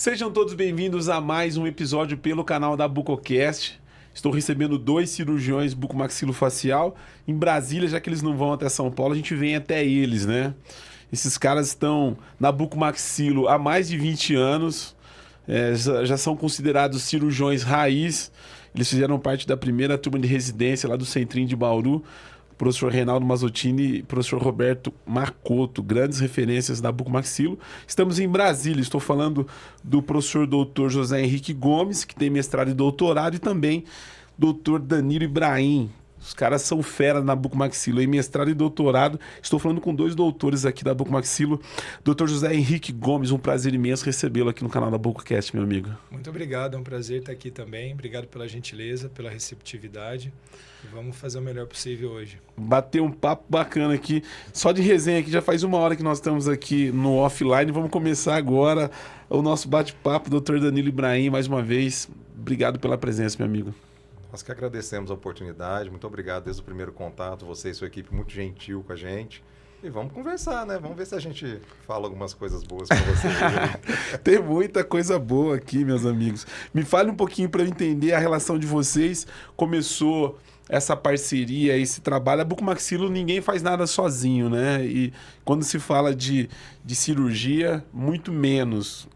Sejam todos bem-vindos a mais um episódio pelo canal da Bucocast. Estou recebendo 2 cirurgiões bucomaxilofacial em Brasília, já que eles não vão até São Paulo, a gente vem até eles, né? Esses caras estão na bucomaxilo há mais de 20 anos, já são considerados cirurgiões raiz. Eles fizeram parte da primeira turma de residência lá do Centrinho de Bauru. Professor Reinaldo Mazzottini e professor Roberto Marcotto, grandes referências da bucomaxilo. Estamos em Brasília, estou falando do professor doutor José Henrique Gomes, que tem mestrado e doutorado, e também doutor Danilo Ibrahim. Os caras são fera na bucomaxilo, em mestrado e doutorado. Estou falando com 2 doutores aqui da bucomaxilo. Doutor José Henrique Gomes, um prazer imenso recebê-lo aqui no canal da Bucocast, meu amigo. Muito obrigado, é um prazer estar aqui também. Obrigado pela gentileza, pela receptividade. E vamos fazer o melhor possível hoje. Bater um papo bacana aqui, só de resenha aqui, já faz 1 hora que nós estamos aqui no offline. Vamos começar agora o nosso bate-papo, doutor Danilo Ibrahim, mais uma vez. Obrigado pela presença, meu amigo. Nós que agradecemos a oportunidade, muito obrigado desde o primeiro contato, você e sua equipe muito gentil com a gente. E vamos conversar, né? Vamos ver se a gente fala algumas coisas boas para vocês. Tem muita coisa boa aqui, meus amigos. Me fale um pouquinho para eu entender a relação de vocês. Começou essa parceria, esse trabalho. A bucomaxilo, ninguém faz nada sozinho, né? E quando se fala de cirurgia, muito menos.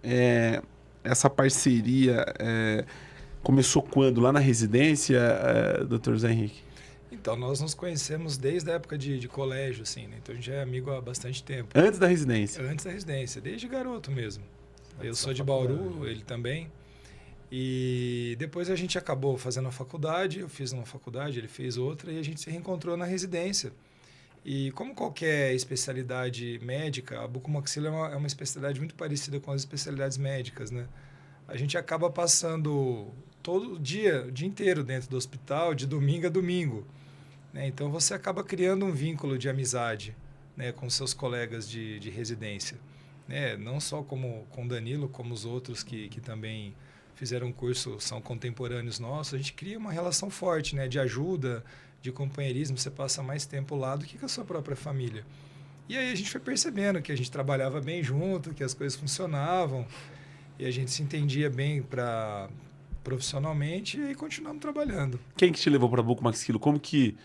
Essa parceria começou quando? Lá na residência, doutor José Henrique? Então, nós nos conhecemos desde a época de colégio, assim, né? Então, a gente já é amigo há bastante tempo. Antes da residência? Antes da residência, desde garoto mesmo. Eu sou de Bauru, ele também. E depois a gente acabou fazendo a faculdade, eu fiz uma faculdade, ele fez outra, e a gente se reencontrou na residência. E como qualquer especialidade médica, a bucomaxilo é uma especialidade muito parecida com as especialidades médicas, né? A gente acaba passando todo dia, o dia inteiro dentro do hospital, de domingo a domingo, né? Então, você acaba criando um vínculo de amizade, né, com seus colegas de residência, né? Não só com o Danilo, como os outros que também fizeram um curso, são contemporâneos nossos. A gente cria uma relação forte, né, de ajuda, de companheirismo. Você passa mais tempo lá do que com a sua própria família. E aí a gente foi percebendo que a gente trabalhava bem junto, que as coisas funcionavam, e a gente se entendia bem profissionalmente, e aí continuamos trabalhando. Quem que te levou para a bucomaxilo? Como que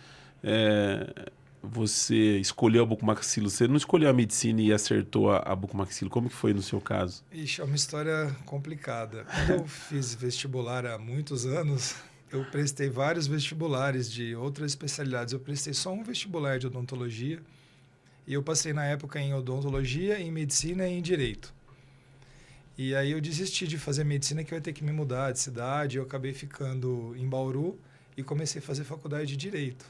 você escolheu a bucomaxilo? Você não escolheu a medicina e acertou a bucomaxilo? Como que foi no seu caso? Ixi, é uma história complicada. Quando eu fiz vestibular há muitos anos, eu prestei vários vestibulares de outras especialidades. Eu prestei só um vestibular de odontologia, e eu passei na época em odontologia, em medicina e em direito. E aí eu desisti de fazer medicina, que eu ia ter que me mudar de cidade. Eu acabei ficando em Bauru e comecei a fazer faculdade de direito.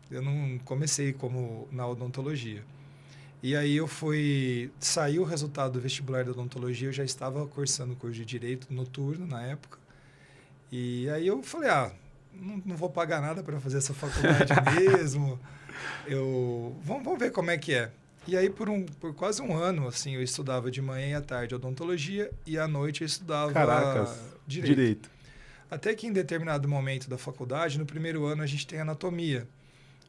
Eu não comecei como na odontologia. E aí saiu o resultado do vestibular da odontologia, eu já estava cursando o curso de direito noturno na época. E aí eu falei, não vou pagar nada para fazer essa faculdade mesmo. Vamos ver como é que é. E aí, por quase um ano, assim, eu estudava de manhã e à tarde odontologia, e à noite eu estudava direito. Até que em determinado momento da faculdade, no primeiro ano, a gente tem anatomia.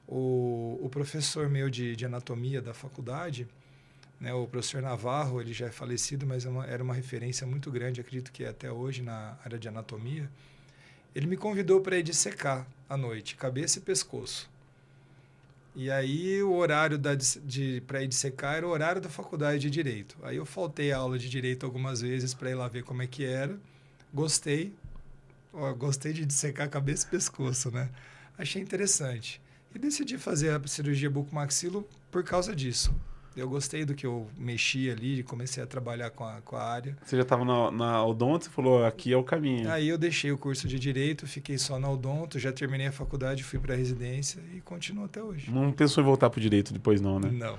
O professor meu de anatomia da faculdade, né, o professor Navarro, ele já é falecido, mas era uma referência muito grande, acredito que até hoje, na área de anatomia. Ele me convidou para ir dissecar à noite, cabeça e pescoço. E aí o horário para ir dissecar era o horário da faculdade de Direito. Aí eu faltei a aula de Direito algumas vezes para ir lá ver como é que era. Gostei de dissecar cabeça e pescoço, né? Achei interessante. E decidi fazer a cirurgia bucomaxilo por causa disso. Eu gostei do que eu mexi ali, comecei a trabalhar com a área. Você já estava na odonto, você falou, aqui é o caminho. Aí eu deixei o curso de Direito, fiquei só na odonto, já terminei a faculdade, fui para a residência e continuo até hoje. Não pensou em voltar para o Direito depois não, né? Não.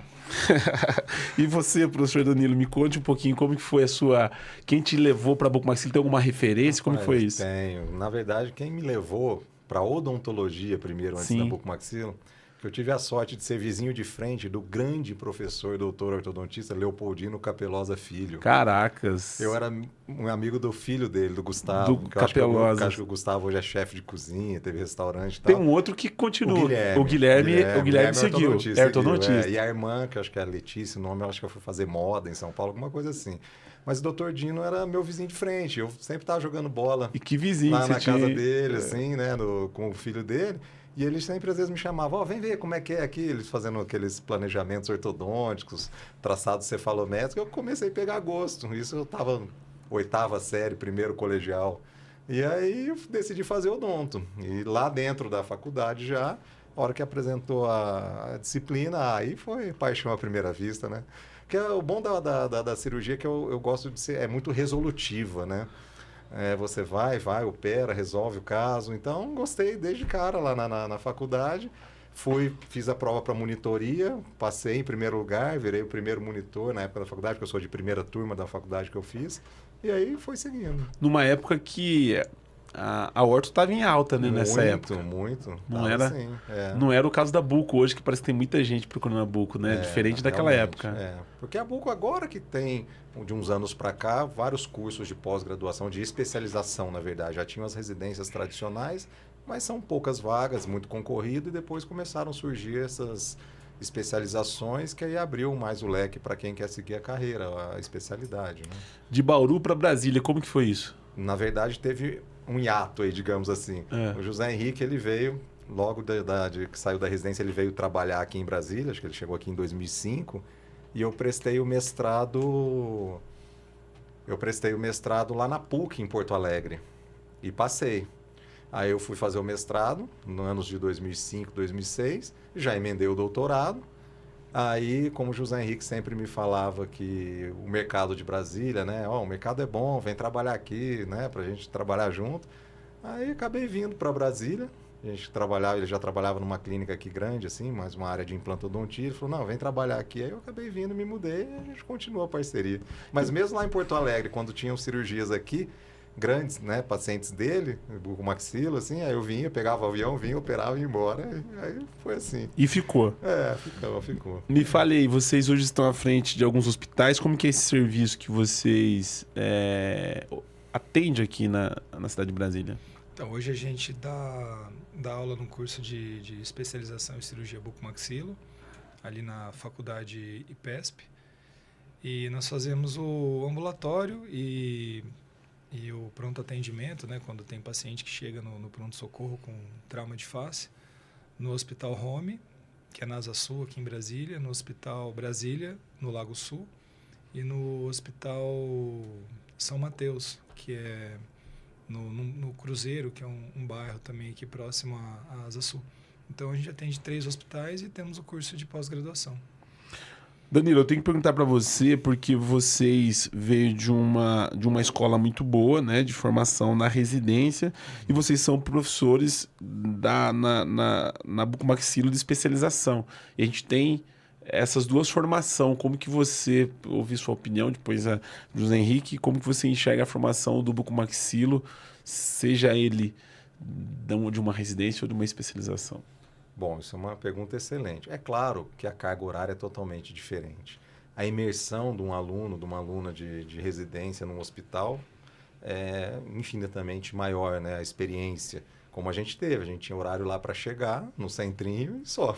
E você, professor Danilo, me conte um pouquinho como que foi quem te levou para a bucomaxilo? Tem alguma referência? Como que foi isso? Tenho. Na verdade, quem me levou para odontologia primeiro, antes da bucomaxilo, eu tive a sorte de ser vizinho de frente do grande professor, doutor ortodontista Leopoldino Capelosa Filho. Caracas! Eu era um amigo do filho dele, do Gustavo. Do Capelosa. Eu acho que o Gustavo hoje é chefe de cozinha, teve restaurante e tal. Tem um outro que continua. O Guilherme seguiu. É ortodontista. E a irmã, que eu acho que é a Letícia, o nome, eu acho que eu fui fazer moda em São Paulo, alguma coisa assim. Mas o Dr. Dino era meu vizinho de frente. Eu sempre estava jogando bola E que vizinho lá você na tinha. casa dele, assim, né? Com o filho dele. E ele sempre, às vezes, me chamava, ó, vem ver como é que é aqui. Eles fazendo aqueles planejamentos ortodônticos, traçados cefalométricos. Eu comecei a pegar gosto. Isso eu estava 8ª série, primeiro colegial. E aí eu decidi fazer odonto. E lá dentro da faculdade já, a hora que apresentou a disciplina, aí foi paixão à primeira vista, né? Porque o bom da cirurgia é que eu gosto de ser, é muito resolutiva, né? Você vai, opera, resolve o caso. Então, gostei desde cara lá na faculdade. Fiz a prova para monitoria, passei em primeiro lugar, virei o primeiro monitor na época da faculdade, porque eu sou de primeira turma da faculdade que eu fiz. E aí foi seguindo. Numa época que a orto estava em alta, né? Nessa época. Muito. Não era, assim, não era o caso da Buco hoje, que parece que tem muita gente procurando a Buco, né? Diferente daquela época. Porque a Buco agora que tem, de uns anos para cá, vários cursos de pós-graduação, de especialização, na verdade. Já tinham as residências tradicionais, mas são poucas vagas, muito concorrido, e depois começaram a surgir essas especializações que aí abriu mais o leque para quem quer seguir a carreira, a especialidade. Né? De Bauru para Brasília, como que foi isso? Na verdade, teve um hiato aí, digamos assim. O José Henrique, ele veio, logo de que saiu da residência, ele veio trabalhar aqui em Brasília, acho que ele chegou aqui em 2005, e eu prestei o mestrado lá na PUC, em Porto Alegre, e passei. Aí eu fui fazer o mestrado, nos anos de 2005, 2006, já emendei o doutorado. Aí, como o José Henrique sempre me falava que o mercado de Brasília, né? O mercado é bom, vem trabalhar aqui, né? Pra gente trabalhar junto. Aí acabei vindo para Brasília. Ele já trabalhava numa clínica aqui grande, assim, mais uma área de implantodontia. Ele falou, não, vem trabalhar aqui. Aí eu acabei vindo, me mudei e a gente continuou a parceria. Mas mesmo lá em Porto Alegre, quando tinham cirurgias aqui, grandes, né, pacientes dele, bucomaxilo, assim, aí eu vinha, pegava o avião, vinha, operava e ia embora. Aí foi assim. E ficou? Ficou. Me fale aí, vocês hoje estão à frente de alguns hospitais, como que é esse serviço que vocês atendem aqui na cidade de Brasília? Então, hoje a gente dá aula no curso de especialização em cirurgia bucomaxilo, ali na faculdade IPESP, e nós fazemos o ambulatório e o pronto atendimento, né, quando tem paciente que chega no pronto-socorro com trauma de face, no Hospital Home, que é na Asa Sul, aqui em Brasília, no Hospital Brasília, no Lago Sul, e no Hospital São Mateus, que é no Cruzeiro, que é um bairro também aqui próximo à Asa Sul. Então, a gente atende 3 hospitais e temos o curso de pós-graduação. Danilo, eu tenho que perguntar para você, porque vocês veio de uma escola muito boa, né, de formação na residência, e vocês são professores na bucomaxilo de especialização. E a gente tem essas duas formações. Como que você, ouvi sua opinião, depois a José Henrique, como que você enxerga a formação do bucomaxilo, seja ele de uma residência ou de uma especialização? Bom, isso é uma pergunta excelente. É claro que a carga horária é totalmente diferente. A imersão de um aluno, de uma aluna de residência num hospital é infinitamente maior, né? A experiência, como a gente teve. A gente tinha horário lá para chegar, no centrinho e só.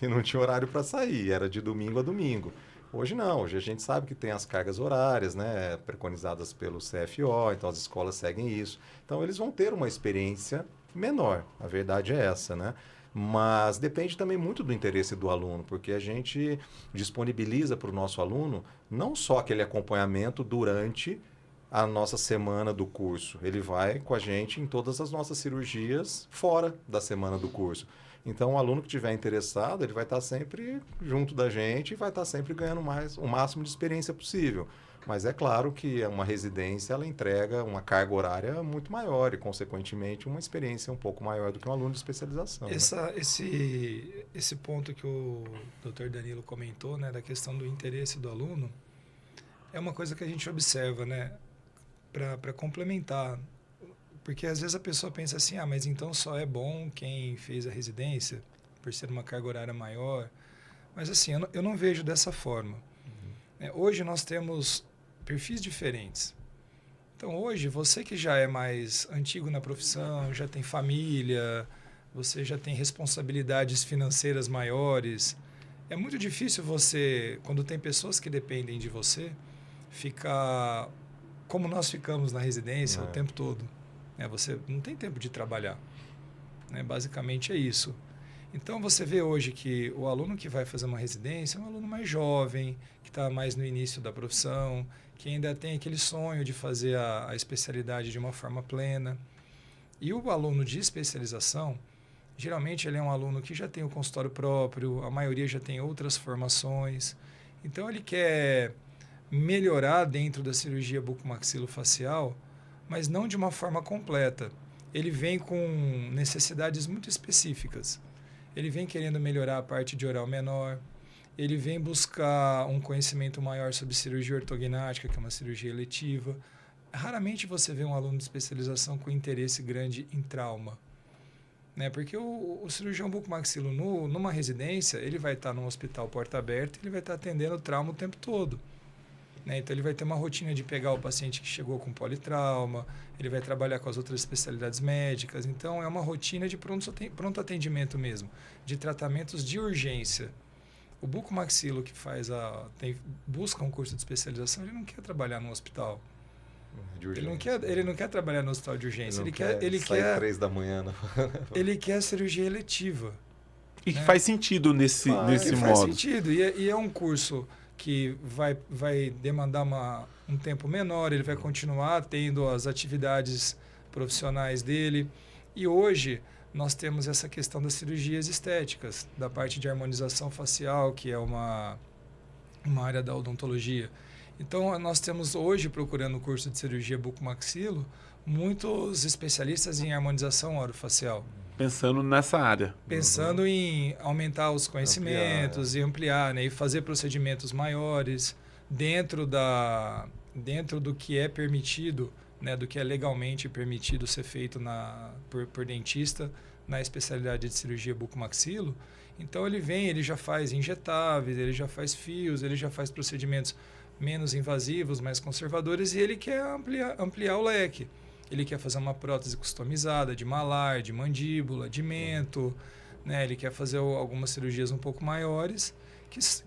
E não tinha horário para sair, era de domingo a domingo. Hoje não, hoje a gente sabe que tem as cargas horárias, né? Preconizadas pelo CFO, então as escolas seguem isso. Então eles vão ter uma experiência menor, a verdade é essa, né? Mas depende também muito do interesse do aluno, porque a gente disponibiliza para o nosso aluno não só aquele acompanhamento durante a nossa semana do curso. Ele vai com a gente em todas as nossas cirurgias fora da semana do curso. Então, o aluno que estiver interessado, ele vai estar sempre junto da gente e vai estar sempre ganhando o máximo de experiência possível. Mas é claro que uma residência ela entrega uma carga horária muito maior e, consequentemente, uma experiência um pouco maior do que um aluno de especialização. Esse ponto que o Dr. Danilo comentou, né, da questão do interesse do aluno, é uma coisa que a gente observa, né, para complementar. Porque às vezes a pessoa pensa assim, mas então só é bom quem fez a residência, por ser uma carga horária maior. Mas assim, eu não vejo dessa forma. Hoje nós temos perfis diferentes. Então hoje, você que já é mais antigo na profissão, já tem família, você já tem responsabilidades financeiras maiores, é muito difícil você, quando tem pessoas que dependem de você, fica como nós ficamos na residência o tempo todo. Né? Você não tem tempo de trabalhar. Né? Basicamente é isso. Então, você vê hoje que o aluno que vai fazer uma residência é um aluno mais jovem, que está mais no início da profissão, que ainda tem aquele sonho de fazer a especialidade de uma forma plena. E o aluno de especialização, geralmente ele é um aluno que já tem o consultório próprio, a maioria já tem outras formações. Então, ele quer melhorar dentro da cirurgia bucomaxilofacial, mas não de uma forma completa. Ele vem com necessidades muito específicas. Ele vem querendo melhorar a parte de oral menor, ele vem buscar um conhecimento maior sobre cirurgia ortognática, que é uma cirurgia eletiva. Raramente você vê um aluno de especialização com interesse grande em trauma. Né? Porque o cirurgião bucomaxilo, numa residência, ele vai estar num hospital porta aberta, ele vai estar atendendo o trauma o tempo todo. Né? Então, ele vai ter uma rotina de pegar o paciente que chegou com politrauma, ele vai trabalhar com as outras especialidades médicas. Então, é uma rotina de pronto atendimento mesmo, de tratamentos de urgência. O bucomaxilo que busca um curso de especialização, ele não quer trabalhar no hospital. Ele não quer trabalhar no hospital de urgência. Ele quer 3 da manhã. Né? Ele quer cirurgia eletiva. E que faz sentido nesse modo. Faz sentido. E é um curso que vai demandar um tempo menor, ele vai continuar tendo as atividades profissionais dele. E hoje nós temos essa questão das cirurgias estéticas, da parte de harmonização facial, que é uma área da odontologia. Então, nós temos hoje, procurando o curso de cirurgia bucomaxilo, muitos especialistas em harmonização orofacial. Pensando nessa área. Pensando em aumentar os conhecimentos e ampliar, né? E fazer procedimentos maiores dentro do que é permitido, né? Do que é legalmente permitido ser feito por dentista na especialidade de cirurgia bucomaxilo. Então, ele já faz injetáveis, ele já faz fios, ele já faz procedimentos menos invasivos, mais conservadores, e ele quer ampliar o leque. Ele quer fazer uma prótese customizada de malar, de mandíbula, de mento, né? Ele quer fazer algumas cirurgias um pouco maiores,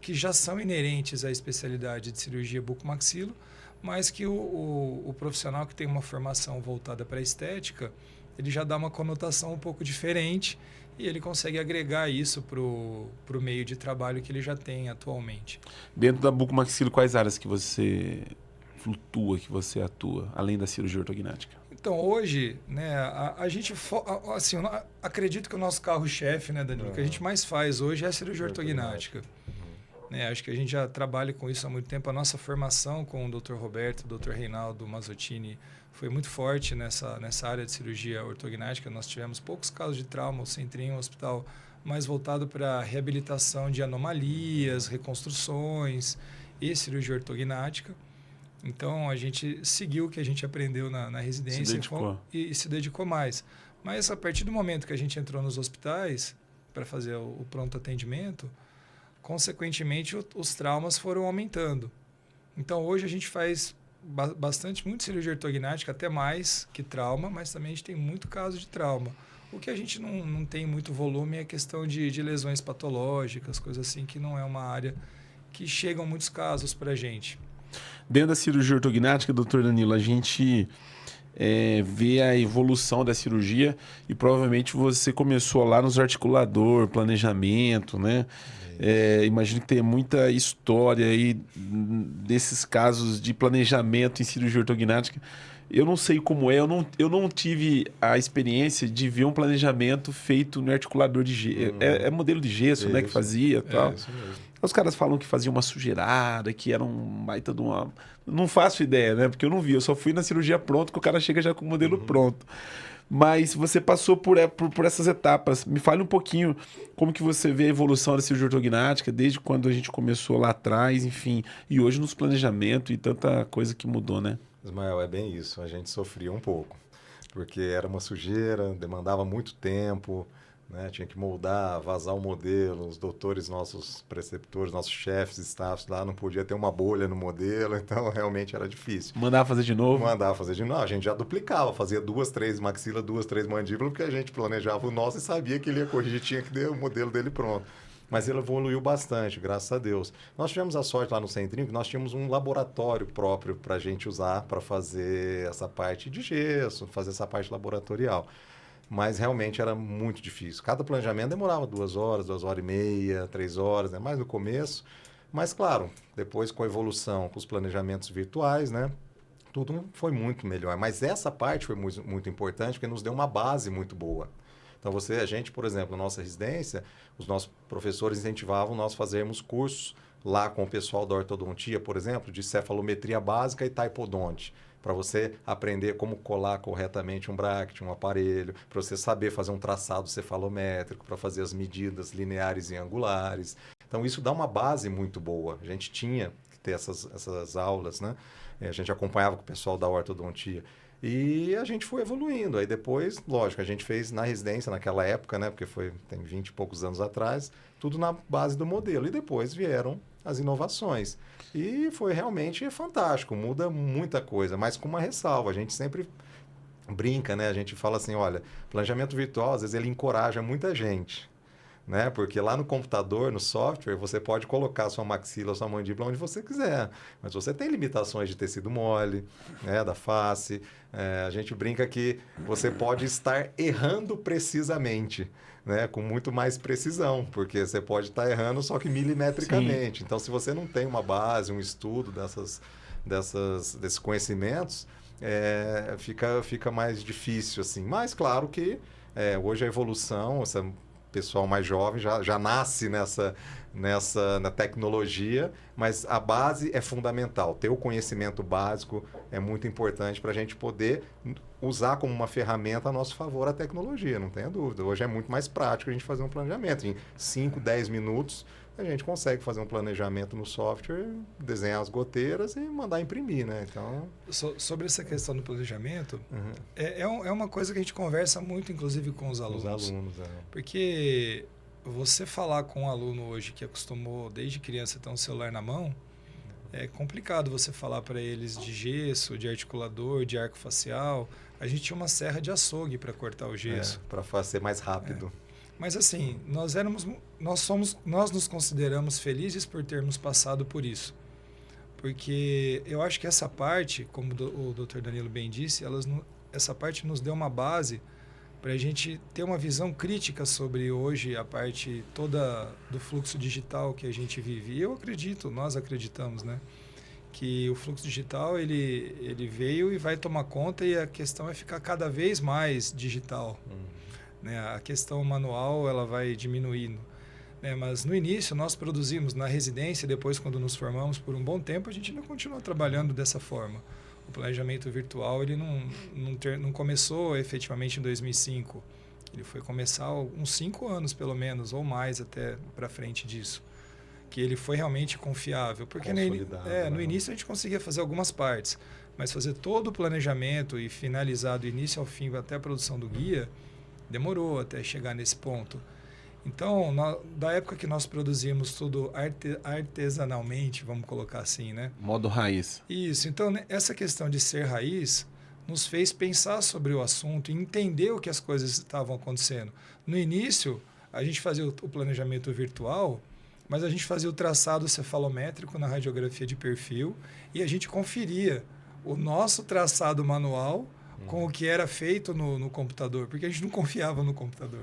que já são inerentes à especialidade de cirurgia bucomaxilo, mas que o profissional que tem uma formação voltada para a estética, ele já dá uma conotação um pouco diferente e ele consegue agregar isso para o meio de trabalho que ele já tem atualmente. Dentro da bucomaxilo, quais áreas que você flutua, que você atua, além da cirurgia ortognática? Então, hoje, né, a gente, assim, acredito que o nosso carro-chefe, né, Danilo, o que a gente mais faz hoje é a cirurgia ortognática. Né, acho que a gente já trabalha com isso há muito tempo. A nossa formação com o Dr. Roberto, o Dr. Reinaldo Mazzottini, foi muito forte nessa área de cirurgia ortognática. Nós tivemos poucos casos de trauma, o Centrinho, um hospital mais voltado para reabilitação de anomalias, reconstruções e cirurgia ortognática. Então, a gente seguiu o que a gente aprendeu na residência e se dedicou mais. Mas, a partir do momento que a gente entrou nos hospitais para fazer o pronto atendimento, consequentemente, os traumas foram aumentando. Então, hoje a gente faz muito cirurgia ortognática, até mais que trauma, mas também a gente tem muito caso de trauma. O que a gente não tem muito volume é a questão de lesões patológicas, coisas assim, que não é uma área que chegam muitos casos para a gente. Dentro da cirurgia ortognática, doutor Danilo, a gente vê a evolução da cirurgia e provavelmente você começou lá nos articulador, planejamento, né? Imagino que tem muita história aí desses casos de planejamento em cirurgia ortognática. Eu não sei como eu não tive a experiência de ver um planejamento feito no articulador de gesso. É modelo de gesso, né, que fazia e tal. Isso mesmo. Os caras falam que fazia uma sujeirada, que era um baita de uma... Não faço ideia, né? Porque eu não vi. Eu só fui na cirurgia pronta, que o cara chega já com o modelo pronto. Mas você passou por essas etapas. Me fale um pouquinho como que você vê a evolução da cirurgia ortognática, desde quando a gente começou lá atrás, enfim. E hoje nos planejamentos e tanta coisa que mudou, né? Ismael, é bem isso. A gente sofria um pouco. Porque era uma sujeira, demandava muito tempo... Né? Tinha que moldar, vazar o modelo, os doutores, nossos preceptores, nossos chefes, staffs lá, não podia ter uma bolha no modelo, então realmente era difícil. Mandava fazer de novo? Mandava fazer de novo. A gente já duplicava, fazia 2, 3 maxilas, 2, 3 mandíbulas, porque a gente planejava o nosso e sabia que ele ia corrigir, tinha que ter o modelo dele pronto. Mas ele evoluiu bastante, graças a Deus. Nós tivemos a sorte lá no Centrinho que nós tínhamos um laboratório próprio para a gente usar para fazer essa parte de gesso, fazer essa parte laboratorial. Mas realmente era muito difícil. Cada planejamento demorava 2 horas, 2h30, 3 horas, né? Mais no começo. Mas, claro, depois com a evolução, com os planejamentos virtuais, né? Tudo foi muito melhor. Mas essa parte foi muito, muito importante porque nos deu uma base muito boa. Então, a gente, por exemplo, na nossa residência, os nossos professores incentivavam nós fazermos cursos lá com o pessoal da ortodontia, por exemplo, de cefalometria básica e taipodonte, para você aprender como colar corretamente um bracket, um aparelho, para você saber fazer um traçado cefalométrico, para fazer as medidas lineares e angulares. Então, isso dá uma base muito boa. A gente tinha que ter essas aulas, né? A gente acompanhava com o pessoal da ortodontia. E a gente foi evoluindo. Aí depois, lógico, a gente fez na residência naquela época, né? Porque tem 20 e poucos anos atrás, tudo na base do modelo. E depois vieram as inovações. E foi realmente fantástico, muda muita coisa, mas com uma ressalva. A gente sempre brinca, né? A gente fala assim, olha, planejamento virtual, às vezes ele encoraja muita gente. Né? Porque lá no computador, no software, você pode colocar sua maxila, sua mandíbula onde você quiser. Mas você tem limitações de tecido mole, né? Da face. A gente brinca que você pode estar errando precisamente, né? Com muito mais precisão, porque você pode estar errando só que milimetricamente. Sim. Então, se você não tem uma base, um estudo desses conhecimentos, fica mais difícil, assim. Mas, claro que hoje a evolução, essa pessoal mais jovem já nasce na tecnologia, mas a base é fundamental. Ter o conhecimento básico é muito importante para a gente poder usar como uma ferramenta a nosso favor a tecnologia, não tenha dúvida. Hoje é muito mais prático a gente fazer um planejamento. Em 5, 10 minutos, a gente consegue fazer um planejamento no software, desenhar as goteiras e mandar imprimir, né? Então... Sobre essa questão do planejamento, é uma coisa que a gente conversa muito, inclusive, com os alunos. Porque você falar com um aluno hoje que acostumou, desde criança, ter um celular na mão, é complicado você falar para eles de gesso, de articulador, de arco facial. A gente tinha uma serra de açougue para cortar o gesso. Para ser mais rápido. Mas assim, nós nos consideramos felizes por termos passado por isso. Porque eu acho que essa parte, como o Dr. Danilo bem disse, essa parte nos deu uma base para a gente ter uma visão crítica sobre hoje a parte toda do fluxo digital que a gente vive. E eu acredito, nós acreditamos, né? Que o fluxo digital ele veio e vai tomar conta e a questão é ficar cada vez mais digital. Né? A questão manual ela vai diminuindo. Né? Mas no início nós produzimos na residência, depois quando nos formamos por um bom tempo, a gente ainda continuou trabalhando dessa forma. O planejamento virtual ele não começou efetivamente em 2005. Ele foi começar uns 5 anos pelo menos, ou mais até para frente disso. Que ele foi realmente confiável. Porque no início a gente conseguia fazer algumas partes, mas fazer todo o planejamento e finalizar do início ao fim até a produção do guia, demorou até chegar nesse ponto. Então, da época que nós produzimos tudo artesanalmente, vamos colocar assim, né? Modo raiz. Isso. Então, essa questão de ser raiz nos fez pensar sobre o assunto e entender o que as coisas estavam acontecendo. No início, a gente fazia o planejamento virtual, mas a gente fazia o traçado cefalométrico na radiografia de perfil e a gente conferia o nosso traçado manual com o que era feito no computador, porque a gente não confiava no computador.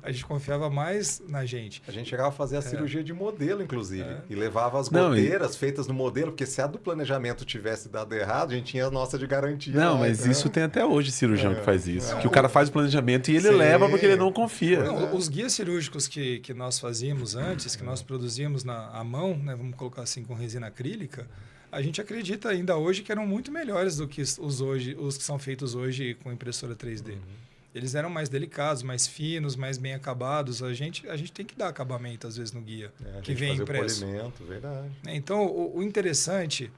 A gente confiava mais na gente. A gente chegava a fazer a cirurgia de modelo, inclusive, e levava as goteiras feitas no modelo, porque se a do planejamento tivesse dado errado, a gente tinha a nossa de garantia. Não, mas isso tem até hoje cirurgião que faz isso. Que o cara faz o planejamento e ele leva porque ele não confia. Não, os guias cirúrgicos que nós fazíamos antes, que nós produzíamos à mão, né, vamos colocar assim, com resina acrílica, a gente acredita ainda hoje que eram muito melhores do que os que são feitos hoje com impressora 3D. Eles eram mais delicados, mais finos, mais bem acabados. A gente tem que dar acabamento, às vezes, no guia, que vem impresso. Verdade. Então, o interessante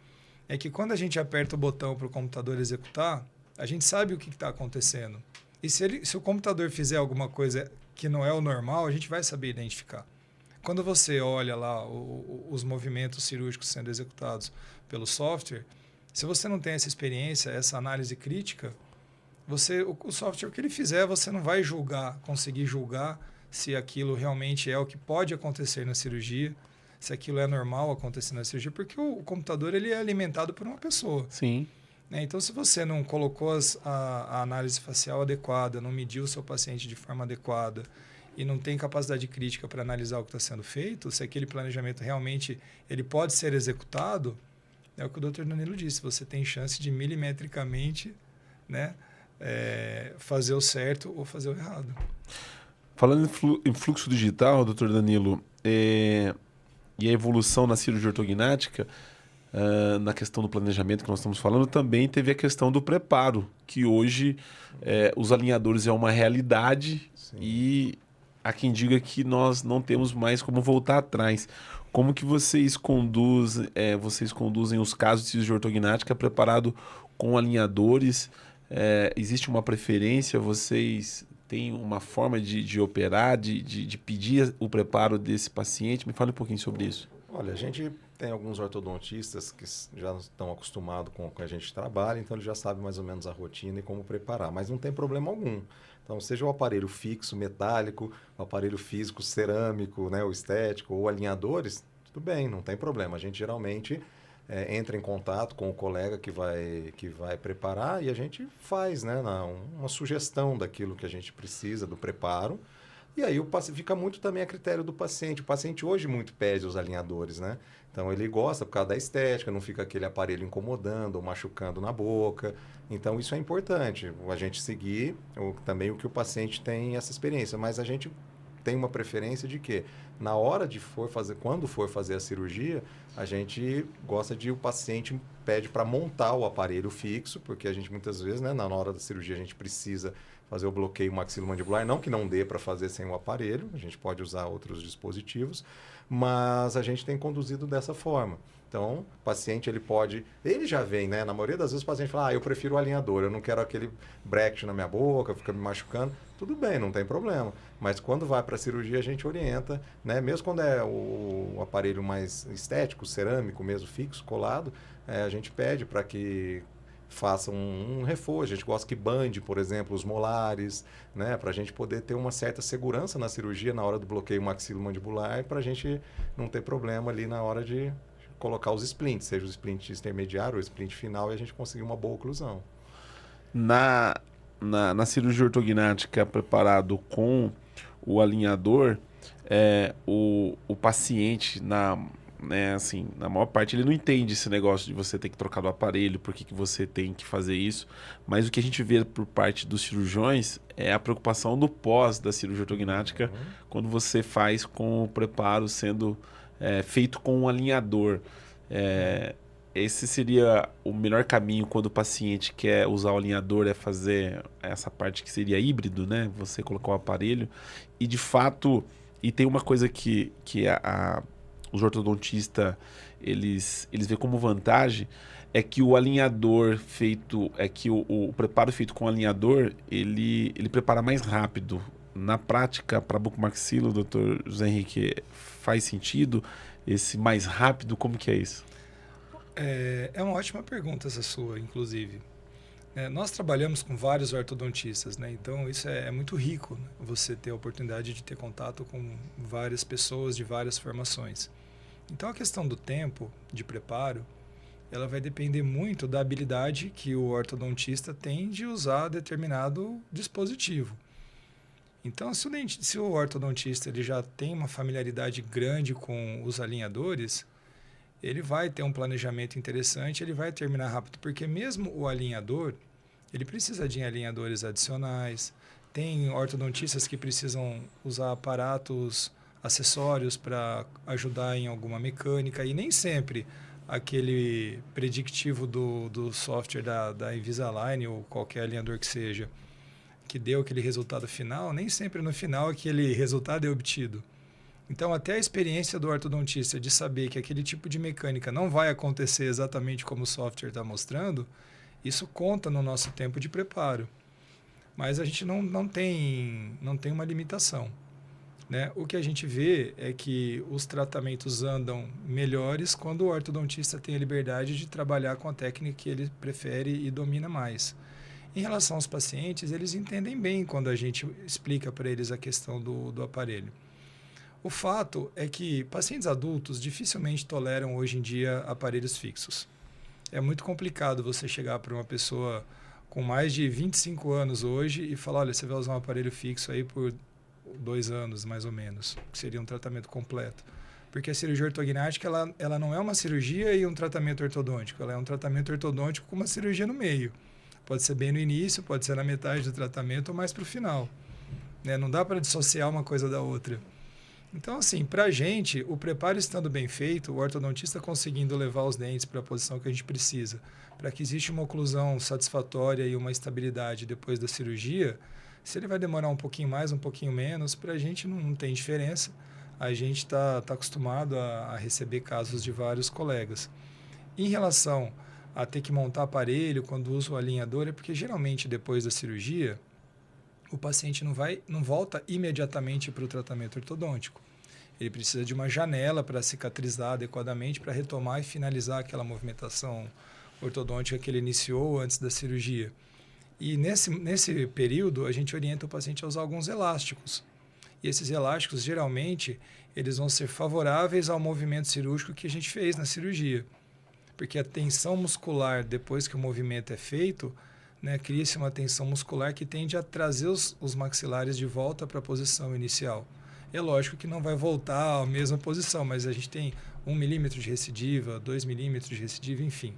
é que quando a gente aperta o botão para o computador executar, a gente sabe o que está acontecendo. E se o computador fizer alguma coisa que não é o normal, a gente vai saber identificar. Quando você olha lá os movimentos cirúrgicos sendo executados pelo software, se você não tem essa experiência, essa análise crítica, o software que ele fizer, você não vai conseguir julgar se aquilo realmente é o que pode acontecer na cirurgia, se aquilo é normal acontecer na cirurgia, porque o computador ele é alimentado por uma pessoa. Sim. Né? Então, se você não colocou a análise facial adequada, não mediu o seu paciente de forma adequada e não tem capacidade crítica para analisar o que está sendo feito, se aquele planejamento realmente ele pode ser executado, é o que o Dr. Danilo disse, você tem chance de milimetricamente, né, fazer o certo ou fazer o errado. Falando em fluxo digital, Dr. Danilo, e a evolução na cirurgia ortognática, na questão do planejamento que nós estamos falando, também teve a questão do preparo, que hoje os alinhadores é uma realidade. Sim. E há quem diga que nós não temos mais como voltar atrás. Como que vocês conduzem os casos de cirurgia ortognática preparado com alinhadores? Existe uma preferência? Vocês têm uma forma de operar, de pedir o preparo desse paciente? Me fale um pouquinho sobre isso. Olha, a gente tem alguns ortodontistas que já estão acostumados com o que a gente trabalha, então eles já sabem mais ou menos a rotina e como preparar, mas não tem problema algum. Então, seja o aparelho fixo, metálico, o aparelho físico, cerâmico, né, o estético, ou alinhadores, tudo bem, não tem problema. A gente geralmente entra em contato com o colega que vai preparar e a gente faz, né, uma sugestão daquilo que a gente precisa, do preparo. E aí fica muito também a critério do paciente. O paciente hoje muito pede os alinhadores, né? Então ele gosta por causa da estética, não fica aquele aparelho incomodando ou machucando na boca. Então isso é importante, a gente seguir também o que o paciente tem essa experiência. Mas a gente tem uma preferência de que na hora quando for fazer a cirurgia, a gente gosta o paciente pede para montar o aparelho fixo, porque a gente muitas vezes, né, na hora da cirurgia a gente precisa fazer o bloqueio maxilomandibular, não que não dê para fazer sem o aparelho, a gente pode usar outros dispositivos, mas a gente tem conduzido dessa forma. Então, o paciente ele já vem, né? Na maioria das vezes o paciente fala, eu prefiro o alinhador, eu não quero aquele bracket na minha boca, fica me machucando. Tudo bem, não tem problema. Mas quando vai para a cirurgia, a gente orienta, né? Mesmo quando é o aparelho mais estético, cerâmico mesmo, fixo, colado, a gente pede para que faça um reforço. A gente gosta que bande, por exemplo, os molares, né? Para a gente poder ter uma certa segurança na cirurgia na hora do bloqueio maxilomandibular, para a gente não ter problema ali na hora de colocar os splints, seja o splint intermediário ou o splint final, e a gente conseguir uma boa oclusão. Na cirurgia ortognática preparado com o alinhador, o paciente, na maior parte, ele não entende esse negócio de você ter que trocar do aparelho, por que você tem que fazer isso, mas o que a gente vê por parte dos cirurgiões é a preocupação do pós da cirurgia ortognática, quando você faz com o preparo sendo feito com um alinhador. Esse seria o melhor caminho quando o paciente quer usar o alinhador, fazer essa parte que seria híbrido, né? Você colocar o aparelho e, de fato, tem uma coisa que os ortodontistas eles veem como vantagem, é que o alinhador feito, o preparo feito com o alinhador, ele prepara mais rápido. Na prática, para bucomaxilo, doutor José Henrique, faz sentido esse mais rápido? Como que é isso? É uma ótima pergunta essa sua, inclusive. Nós trabalhamos com vários ortodontistas, né? Então isso é muito rico, né? Você ter a oportunidade de ter contato com várias pessoas de várias formações. Então a questão do tempo de preparo, ela vai depender muito da habilidade que o ortodontista tem de usar determinado dispositivo. Então, se o ortodontista ele já tem uma familiaridade grande com os alinhadores, ele vai ter um planejamento interessante, ele vai terminar rápido, porque mesmo o alinhador, ele precisa de alinhadores adicionais. Tem ortodontistas que precisam usar aparatos acessórios para ajudar em alguma mecânica, e nem sempre aquele predictivo do software da Invisalign ou qualquer alinhador que seja, que deu aquele resultado final, nem sempre no final aquele resultado é obtido. Então, até a experiência do ortodontista de saber que aquele tipo de mecânica não vai acontecer exatamente como o software está mostrando, isso conta no nosso tempo de preparo. Mas a gente não tem uma limitação, né? O que a gente vê é que os tratamentos andam melhores quando o ortodontista tem a liberdade de trabalhar com a técnica que ele prefere e domina mais. Em relação aos pacientes, eles entendem bem quando a gente explica para eles a questão do aparelho. O fato é que pacientes adultos dificilmente toleram hoje em dia aparelhos fixos. É muito complicado você chegar para uma pessoa com mais de 25 anos hoje e falar, olha, você vai usar um aparelho fixo aí por 2 anos, mais ou menos, que seria um tratamento completo. Porque a cirurgia ortognática, ela não é uma cirurgia e um tratamento ortodôntico, ela é um tratamento ortodôntico com uma cirurgia no meio. Pode ser bem no início, pode ser na metade do tratamento ou mais para o final. Né? Não dá para dissociar uma coisa da outra. Então, assim, para a gente, o preparo estando bem feito, o ortodontista conseguindo levar os dentes para a posição que a gente precisa, para que exista uma oclusão satisfatória e uma estabilidade depois da cirurgia, se ele vai demorar um pouquinho mais, um pouquinho menos, para a gente não tem diferença. A gente está acostumado a receber casos de vários colegas. Em relação a ter que montar aparelho quando usa o alinhador, é porque geralmente depois da cirurgia, o paciente não volta imediatamente para o tratamento ortodôntico. Ele precisa de uma janela para cicatrizar adequadamente, para retomar e finalizar aquela movimentação ortodôntica que ele iniciou antes da cirurgia. E nesse período, a gente orienta o paciente a usar alguns elásticos. E esses elásticos, geralmente, eles vão ser favoráveis ao movimento cirúrgico que a gente fez na cirurgia. Porque a tensão muscular, depois que o movimento é feito, né, cria-se uma tensão muscular que tende a trazer os maxilares de volta para a posição inicial. É lógico que não vai voltar à mesma posição, mas a gente tem 1 milímetro de recidiva, 2 milímetros de recidiva, enfim.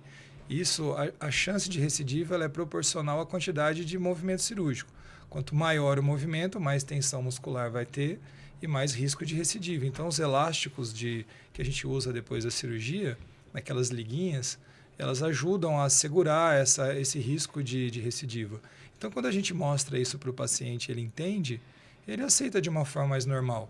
Isso, a chance de recidiva ela é proporcional à quantidade de movimento cirúrgico. Quanto maior o movimento, mais tensão muscular vai ter e mais risco de recidiva. Então, os elásticos que a gente usa depois da cirurgia, naquelas liguinhas, elas ajudam a segurar esse risco de recidiva. Então, quando a gente mostra isso para o paciente, ele entende, ele aceita de uma forma mais normal.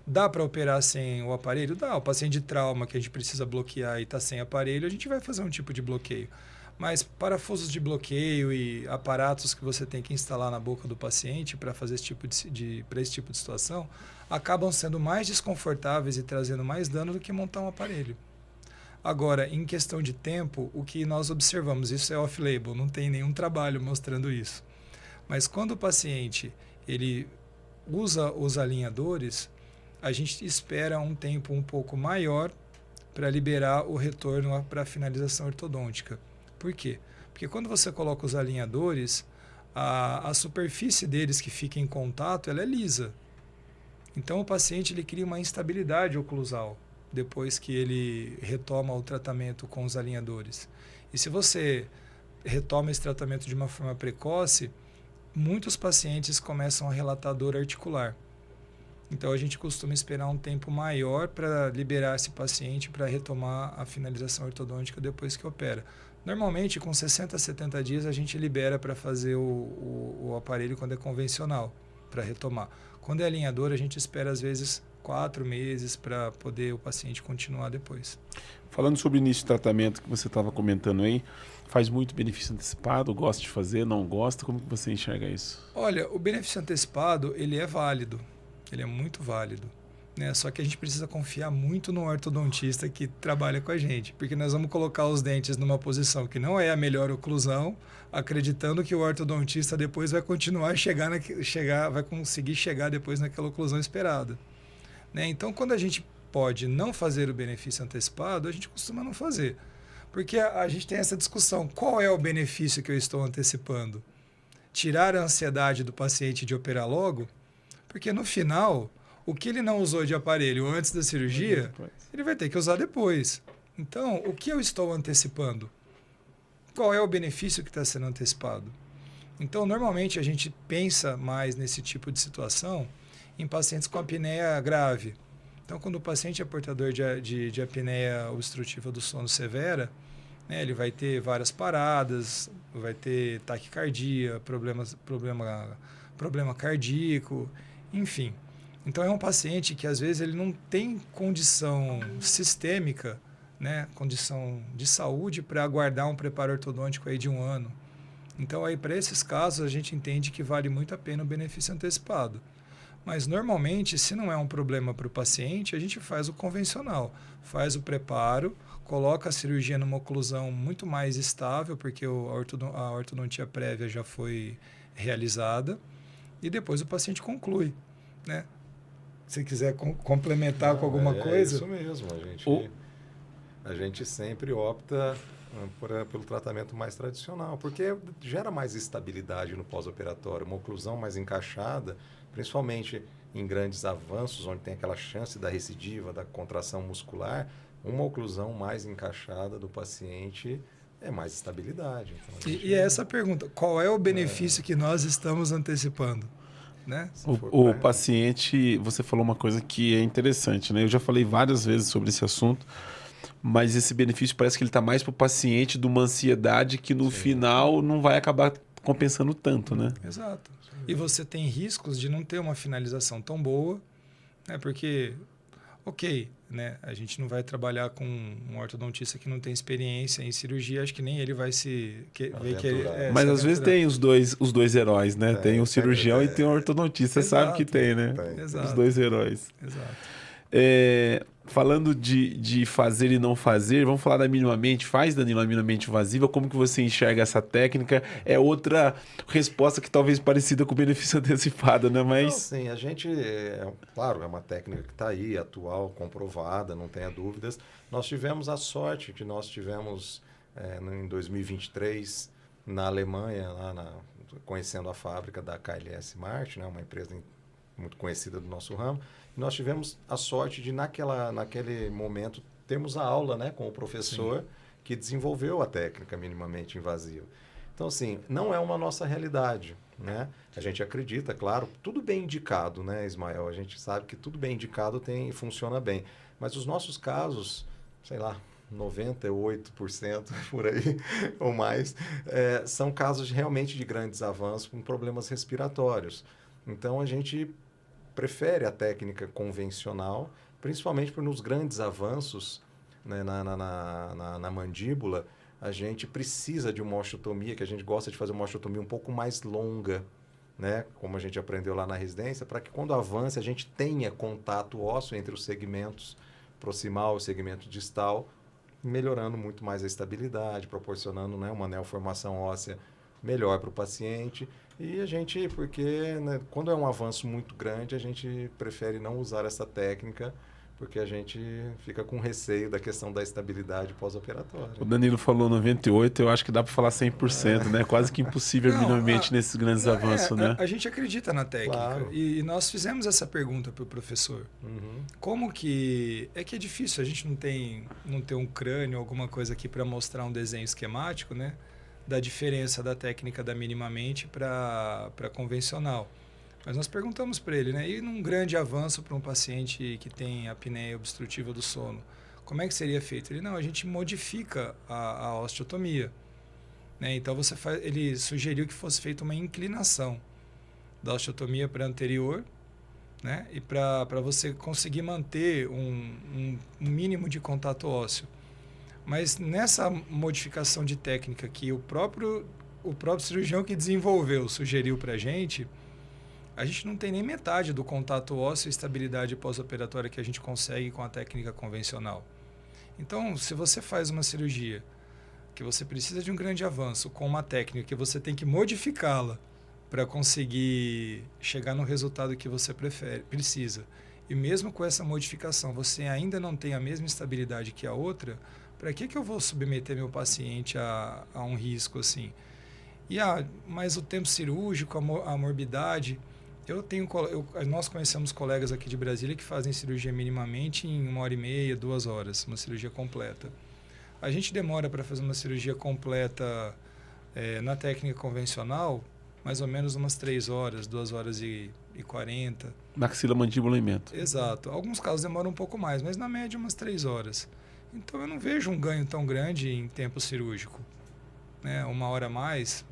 Dá para operar sem o aparelho? Dá. O paciente de trauma que a gente precisa bloquear e está sem aparelho, a gente vai fazer um tipo de bloqueio. Mas parafusos de bloqueio e aparatos que você tem que instalar na boca do paciente para fazer esse tipo de situação, acabam sendo mais desconfortáveis e trazendo mais dano do que montar um aparelho. Agora, em questão de tempo, o que nós observamos, isso é off-label, não tem nenhum trabalho mostrando isso. Mas quando o paciente ele usa os alinhadores, a gente espera um tempo um pouco maior para liberar o retorno para a finalização ortodôntica. Por quê? Porque quando você coloca os alinhadores, a superfície deles que fica em contato ela é lisa. Então o paciente ele cria uma instabilidade oclusal depois que ele retoma o tratamento com os alinhadores. E se você retoma esse tratamento de uma forma precoce, muitos pacientes começam a relatar dor articular. Então, a gente costuma esperar um tempo maior para liberar esse paciente para retomar a finalização ortodôntica depois que opera. Normalmente, com 60 a 70 dias, a gente libera para fazer o aparelho quando é convencional, para retomar. Quando é alinhador, a gente espera, às vezes, 4 meses para poder o paciente continuar depois. Falando sobre o início de tratamento que você estava comentando aí, faz muito benefício antecipado? Gosta de fazer? Não gosta? Como que você enxerga isso? Olha, o benefício antecipado, ele é válido. Ele é muito válido. Né? Só que a gente precisa confiar muito no ortodontista que trabalha com a gente. Porque nós vamos colocar os dentes numa posição que não é a melhor oclusão, acreditando que o ortodontista depois vai continuar vai conseguir chegar depois naquela oclusão esperada. Né? Então, quando a gente pode não fazer o benefício antecipado, a gente costuma não fazer. Porque a gente tem essa discussão. Qual é o benefício que eu estou antecipando? Tirar a ansiedade do paciente de operar logo? Porque no final, o que ele não usou de aparelho antes da cirurgia, ele vai ter que usar depois. Então, o que eu estou antecipando? Qual é o benefício que está sendo antecipado? Então, normalmente, a gente pensa mais nesse tipo de situação em pacientes com apneia grave. Então, quando o paciente é portador de apneia obstrutiva do sono severa, né, ele vai ter várias paradas, vai ter taquicardia, problema cardíaco, enfim. Então, é um paciente que, às vezes, ele não tem condição sistêmica, né, condição de saúde para aguardar um preparo ortodôntico aí de 1 ano. Então, aí para esses casos, a gente entende que vale muito a pena o benefício antecipado. Mas, normalmente, se não é um problema para o paciente, a gente faz o convencional. Faz o preparo, coloca a cirurgia numa oclusão muito mais estável, porque a ortodontia prévia já foi realizada, e depois o paciente conclui, né? Se quiser complementar com alguma coisa... É isso mesmo. A gente sempre opta pelo tratamento mais tradicional, porque gera mais estabilidade no pós-operatório. Uma oclusão mais encaixada, principalmente em grandes avanços, onde tem aquela chance da recidiva, da contração muscular, uma oclusão mais encaixada do paciente é mais estabilidade. Então, E essa pergunta, qual é o benefício que nós estamos antecipando? Né? O paciente, você falou uma coisa que é interessante, né? Eu já falei várias vezes sobre esse assunto, mas esse benefício parece que ele está mais para o paciente de uma ansiedade que no final não vai acabar compensando tanto, né? Exato. E você tem riscos de não ter uma finalização tão boa, né? Porque, né? A gente não vai trabalhar com um ortodontista que não tem experiência em cirurgia, acho que nem ele vai Mas às vezes tem os dois heróis, né? Tem o cirurgião e tem o ortodontista, sabe que tem, né? Os dois heróis. Exato. Falando de fazer e não fazer, vamos falar da minimamente. Faz, Danilo, a minimamente invasiva. Como que você enxerga essa técnica? É outra resposta que talvez parecida com o benefício antecipado, né? Mas... Não, sim, a gente... claro, é uma técnica que está aí, atual, comprovada, não tenha dúvidas. Nós tivemos a sorte de em 2023, na Alemanha, conhecendo a fábrica da KLS Mart, né? Uma empresa muito conhecida do nosso ramo. Nós tivemos a sorte de, naquele momento, termos a aula, né, com o professor que desenvolveu a técnica minimamente invasiva. Então, assim, não é uma nossa realidade, né? A gente acredita, claro, tudo bem indicado, né, Ismael? A gente sabe que tudo bem indicado funciona bem. Mas os nossos casos, sei lá, 98% por aí ou mais, são casos realmente de grandes avanços com problemas respiratórios. Então, a gente prefere a técnica convencional, principalmente porque nos grandes avanços, né, na mandíbula, a gente precisa de uma osteotomia, que a gente gosta de fazer uma osteotomia um pouco mais longa, né, como a gente aprendeu lá na residência, para que quando avance a gente tenha contato ósseo entre os segmentos proximal e o segmento distal, melhorando muito mais a estabilidade, proporcionando, né, uma neoformação óssea melhor para o paciente. E a gente, porque, né, quando é um avanço muito grande, a gente prefere não usar essa técnica, porque a gente fica com receio da questão da estabilidade pós-operatória. O Danilo falou 98, eu acho que dá para falar 100%, né? Quase que impossível minimamente nesses grandes avanços, né? A gente acredita na técnica. Claro. E nós fizemos essa pergunta para o professor. Como que... É que é difícil, a gente não tem um crânio, alguma coisa aqui para mostrar um desenho esquemático, né? Da diferença da técnica da minimamente para convencional. Mas nós perguntamos para ele, né? E num grande avanço para um paciente que tem apneia obstrutiva do sono, como é que seria feito? Ele, não, a gente modifica a osteotomia. Né? Então, ele sugeriu que fosse feita uma inclinação da osteotomia para anterior, né? E para você conseguir manter um mínimo de contato ósseo. Mas nessa modificação de técnica que o próprio cirurgião que desenvolveu sugeriu para a gente não tem nem metade do contato ósseo e estabilidade pós-operatória que a gente consegue com a técnica convencional. Então, se você faz uma cirurgia que você precisa de um grande avanço com uma técnica que você tem que modificá-la para conseguir chegar no resultado que você precisa, e mesmo com essa modificação você ainda não tem a mesma estabilidade que a outra, para que eu vou submeter meu paciente a um risco assim? Mas o tempo cirúrgico, a morbidade... Nós conhecemos colegas aqui de Brasília que fazem cirurgia minimamente em 1h30, 2 horas, uma cirurgia completa. A gente demora para fazer uma cirurgia completa na técnica convencional, mais ou menos umas 3 horas, 2h40. Maxila, mandíbula e mento. Exato. Alguns casos demoram um pouco mais, mas na média umas 3 horas. Então eu não vejo um ganho tão grande em tempo cirúrgico. Né? 1 hora a mais,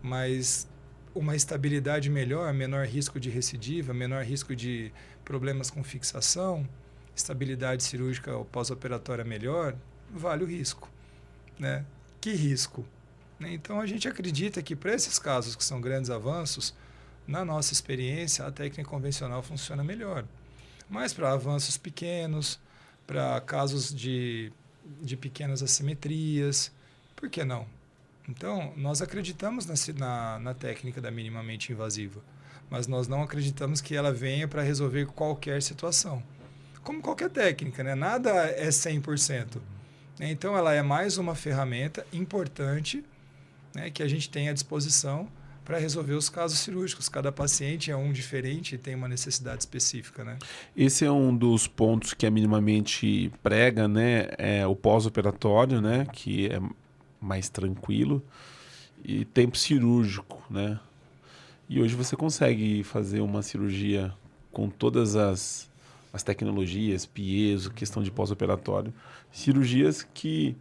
mas uma estabilidade melhor, menor risco de recidiva, menor risco de problemas com fixação, estabilidade cirúrgica ou pós-operatória melhor, vale o risco. Né? Que risco? Então a gente acredita que para esses casos que são grandes avanços, na nossa experiência, a técnica convencional funciona melhor. Mas para avanços pequenos, para casos de pequenas assimetrias, por que não? Então, nós acreditamos na técnica da minimamente invasiva, mas nós não acreditamos que ela venha para resolver qualquer situação. Como qualquer técnica, né? Nada é 100%. Então, ela é mais uma ferramenta importante, né, que a gente tem à disposição para resolver os casos cirúrgicos. Cada paciente é um diferente e tem uma necessidade específica, né? Esse é um dos pontos que a minimamente prega, né? É o pós-operatório, né? Que é mais tranquilo. E tempo cirúrgico, né? E hoje você consegue fazer uma cirurgia com todas as tecnologias, piezo, questão de pós-operatório. Cirurgias que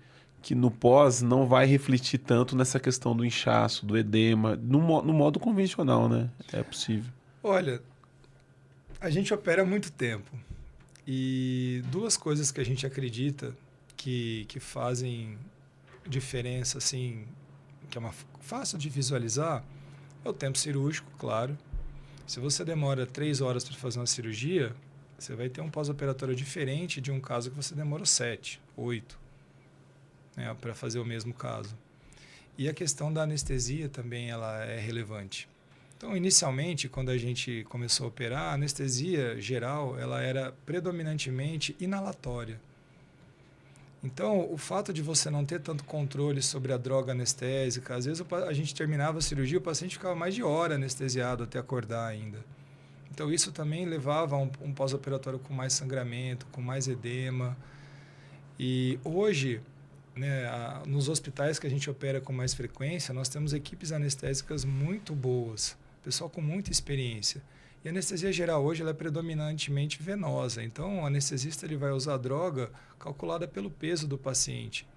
no pós não vai refletir tanto nessa questão do inchaço, do edema, no modo convencional, né? É possível. Olha, a gente opera há muito tempo. E duas coisas que a gente acredita que fazem diferença, assim, que é fácil de visualizar, é o tempo cirúrgico, claro. Se você demora 3 horas para fazer uma cirurgia, você vai ter um pós-operatório diferente de um caso que você demora 7, 8, né, para fazer o mesmo caso. E a questão da anestesia também ela é relevante. Então, inicialmente, quando a gente começou a operar, a anestesia geral ela era predominantemente inalatória. Então, o fato de você não ter tanto controle sobre a droga anestésica, às vezes a gente terminava a cirurgia, o paciente ficava mais de hora anestesiado até acordar ainda. Então, isso também levava a um pós-operatório com mais sangramento, com mais edema. E hoje, né, nos hospitais que a gente opera com mais frequência, nós temos equipes anestésicas muito boas, pessoal com muita experiência. E a anestesia geral hoje ela é predominantemente venosa, então o anestesista ele vai usar a droga calculada pelo peso do paciente.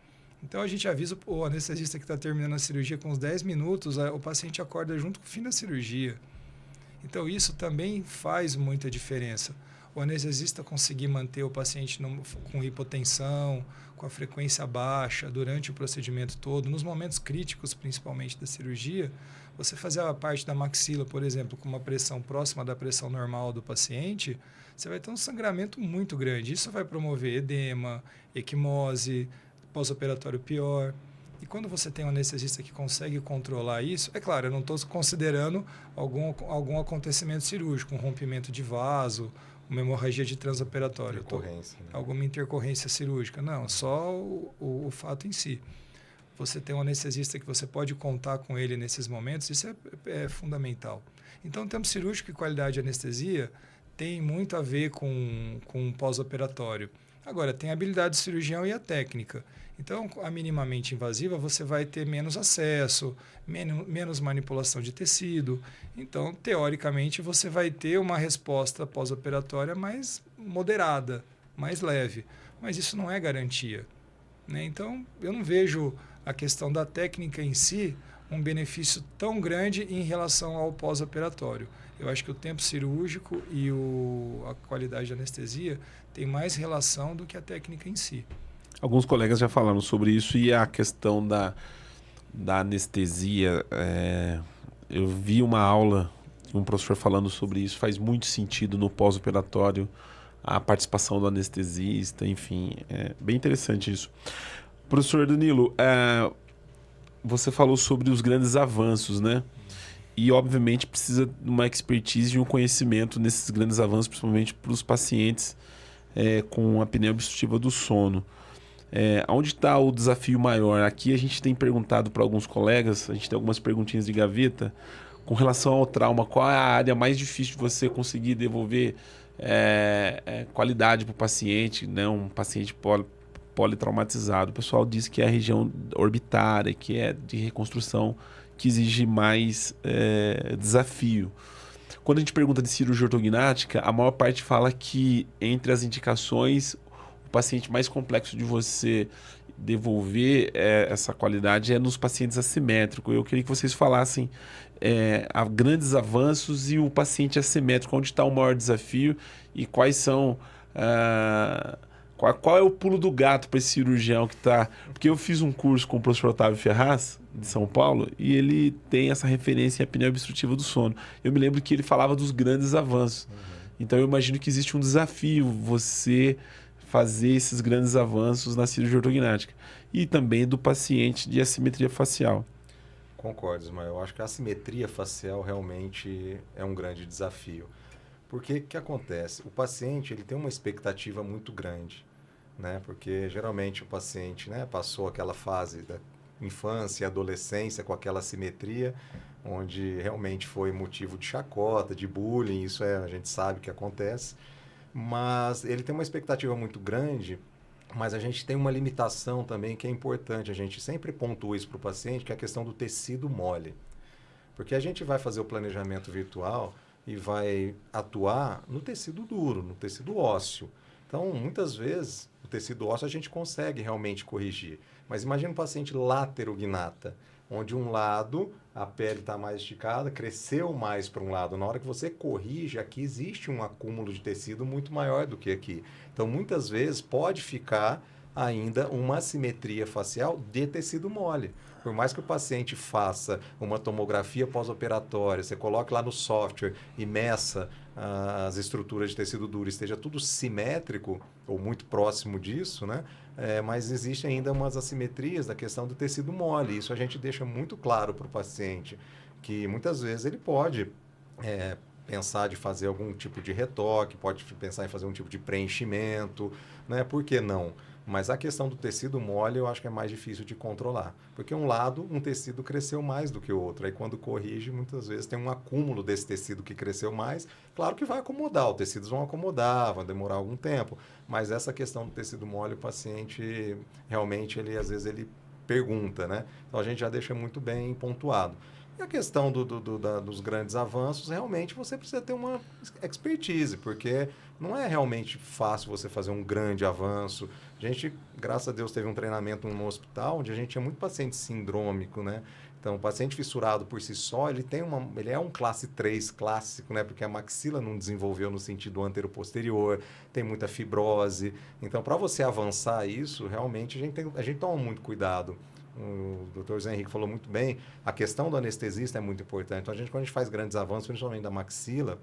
Então a gente avisa o anestesista que está terminando a cirurgia com uns 10 minutos, o paciente acorda junto com o fim da cirurgia. Então isso também faz muita diferença. O anestesista conseguir manter o paciente com hipotensão, com a frequência baixa durante o procedimento todo, nos momentos críticos principalmente da cirurgia, você fazer a parte da maxila, por exemplo, com uma pressão próxima da pressão normal do paciente, você vai ter um sangramento muito grande. Isso vai promover edema, equimose, pós-operatório pior. E quando você tem um anestesista que consegue controlar isso, é claro, eu não estou considerando algum acontecimento cirúrgico, um rompimento de vaso, uma hemorragia de transoperatório, alguma intercorrência cirúrgica. Não, só o fato em si. Você tem um anestesista que você pode contar com ele nesses momentos, isso é fundamental. Então, o tempo cirúrgico e qualidade de anestesia tem muito a ver com pós-operatório. Agora, tem a habilidade do cirurgião e a técnica. Então, a minimamente invasiva, você vai ter menos acesso, menos manipulação de tecido. Então, teoricamente, você vai ter uma resposta pós-operatória mais moderada, mais leve. Mas isso não é garantia, né? Então, eu não vejo a questão da técnica em si um benefício tão grande em relação ao pós-operatório. Eu acho que o tempo cirúrgico e a qualidade de anestesia tem mais relação do que a técnica em si. Alguns colegas já falaram sobre isso e a questão da anestesia. Eu vi uma aula de um professor falando sobre isso, faz muito sentido no pós-operatório, a participação do anestesista, enfim, é bem interessante isso. Professor Danilo, você falou sobre os grandes avanços, né? E, obviamente, precisa de uma expertise e um conhecimento nesses grandes avanços, principalmente para os pacientes com apneia obstrutiva do sono. Onde está o desafio maior? Aqui a gente tem perguntado para alguns colegas, a gente tem algumas perguntinhas de gaveta, com relação ao trauma. Qual é a área mais difícil de você conseguir devolver qualidade para o paciente, né? Um paciente politraumatizado. O pessoal diz que é a região orbitária, que é de reconstrução, que exige mais desafio. Quando a gente pergunta de cirurgia ortognática, a maior parte fala que entre as indicações, o paciente mais complexo de você devolver essa qualidade é nos pacientes assimétricos. Eu queria que vocês falassem a grandes avanços e o paciente assimétrico, onde está o maior desafio e quais são Qual é o pulo do gato para esse cirurgião que está... Porque eu fiz um curso com o professor Otávio Ferraz, de São Paulo, e ele tem essa referência em apneia obstrutiva do sono. Eu me lembro que ele falava dos grandes avanços. Então eu imagino que existe um desafio você fazer esses grandes avanços na cirurgia ortognática. E também do paciente de assimetria facial. Concordo, Ismael. Eu acho que a assimetria facial realmente é um grande desafio. Porque o que acontece? O paciente ele tem uma expectativa muito grande, né? Porque geralmente o paciente, né, passou aquela fase da infância e adolescência com aquela assimetria, onde realmente foi motivo de chacota, de bullying, isso a gente sabe que acontece, mas ele tem uma expectativa muito grande, mas a gente tem uma limitação também que é importante, a gente sempre pontua isso para o paciente, que é a questão do tecido mole. Porque a gente vai fazer o planejamento virtual e vai atuar no tecido duro, no tecido ósseo. Então, muitas vezes, o tecido ósseo a gente consegue realmente corrigir. Mas imagina um paciente láterognata, onde um lado, a pele está mais esticada, cresceu mais para um lado. Na hora que você corrige, aqui existe um acúmulo de tecido muito maior do que aqui. Então, muitas vezes, pode ficar ainda uma assimetria facial de tecido mole. Por mais que o paciente faça uma tomografia pós-operatória, você coloque lá no software e meça as estruturas de tecido duro, esteja tudo simétrico ou muito próximo disso, né? Mas existem ainda umas assimetrias da questão do tecido mole. Isso a gente deixa muito claro para o paciente, que muitas vezes ele pode pensar de fazer algum tipo de retoque, pode pensar em fazer um tipo de preenchimento, né? Por que não? Mas a questão do tecido mole eu acho que é mais difícil de controlar. Porque um tecido cresceu mais do que o outro. Aí quando corrige, muitas vezes tem um acúmulo desse tecido que cresceu mais. Claro que vai acomodar, os tecidos vão acomodar, vai demorar algum tempo. Mas essa questão do tecido mole, o paciente realmente, às vezes ele pergunta, né? Então a gente já deixa muito bem pontuado. E a questão dos grandes avanços, realmente você precisa ter uma expertise, porque não é realmente fácil você fazer um grande avanço. A gente, graças a Deus, teve um treinamento no hospital onde a gente tinha muito paciente sindrômico, né? Então, o paciente fissurado por si só, ele é um classe 3 clássico, né? Porque a maxila não desenvolveu no sentido antero-posterior, tem muita fibrose. Então, para você avançar isso, realmente a gente toma muito cuidado. O Dr. Zé Henrique falou muito bem, a questão do anestesista é muito importante. Então, quando a gente faz grandes avanços, principalmente da maxila,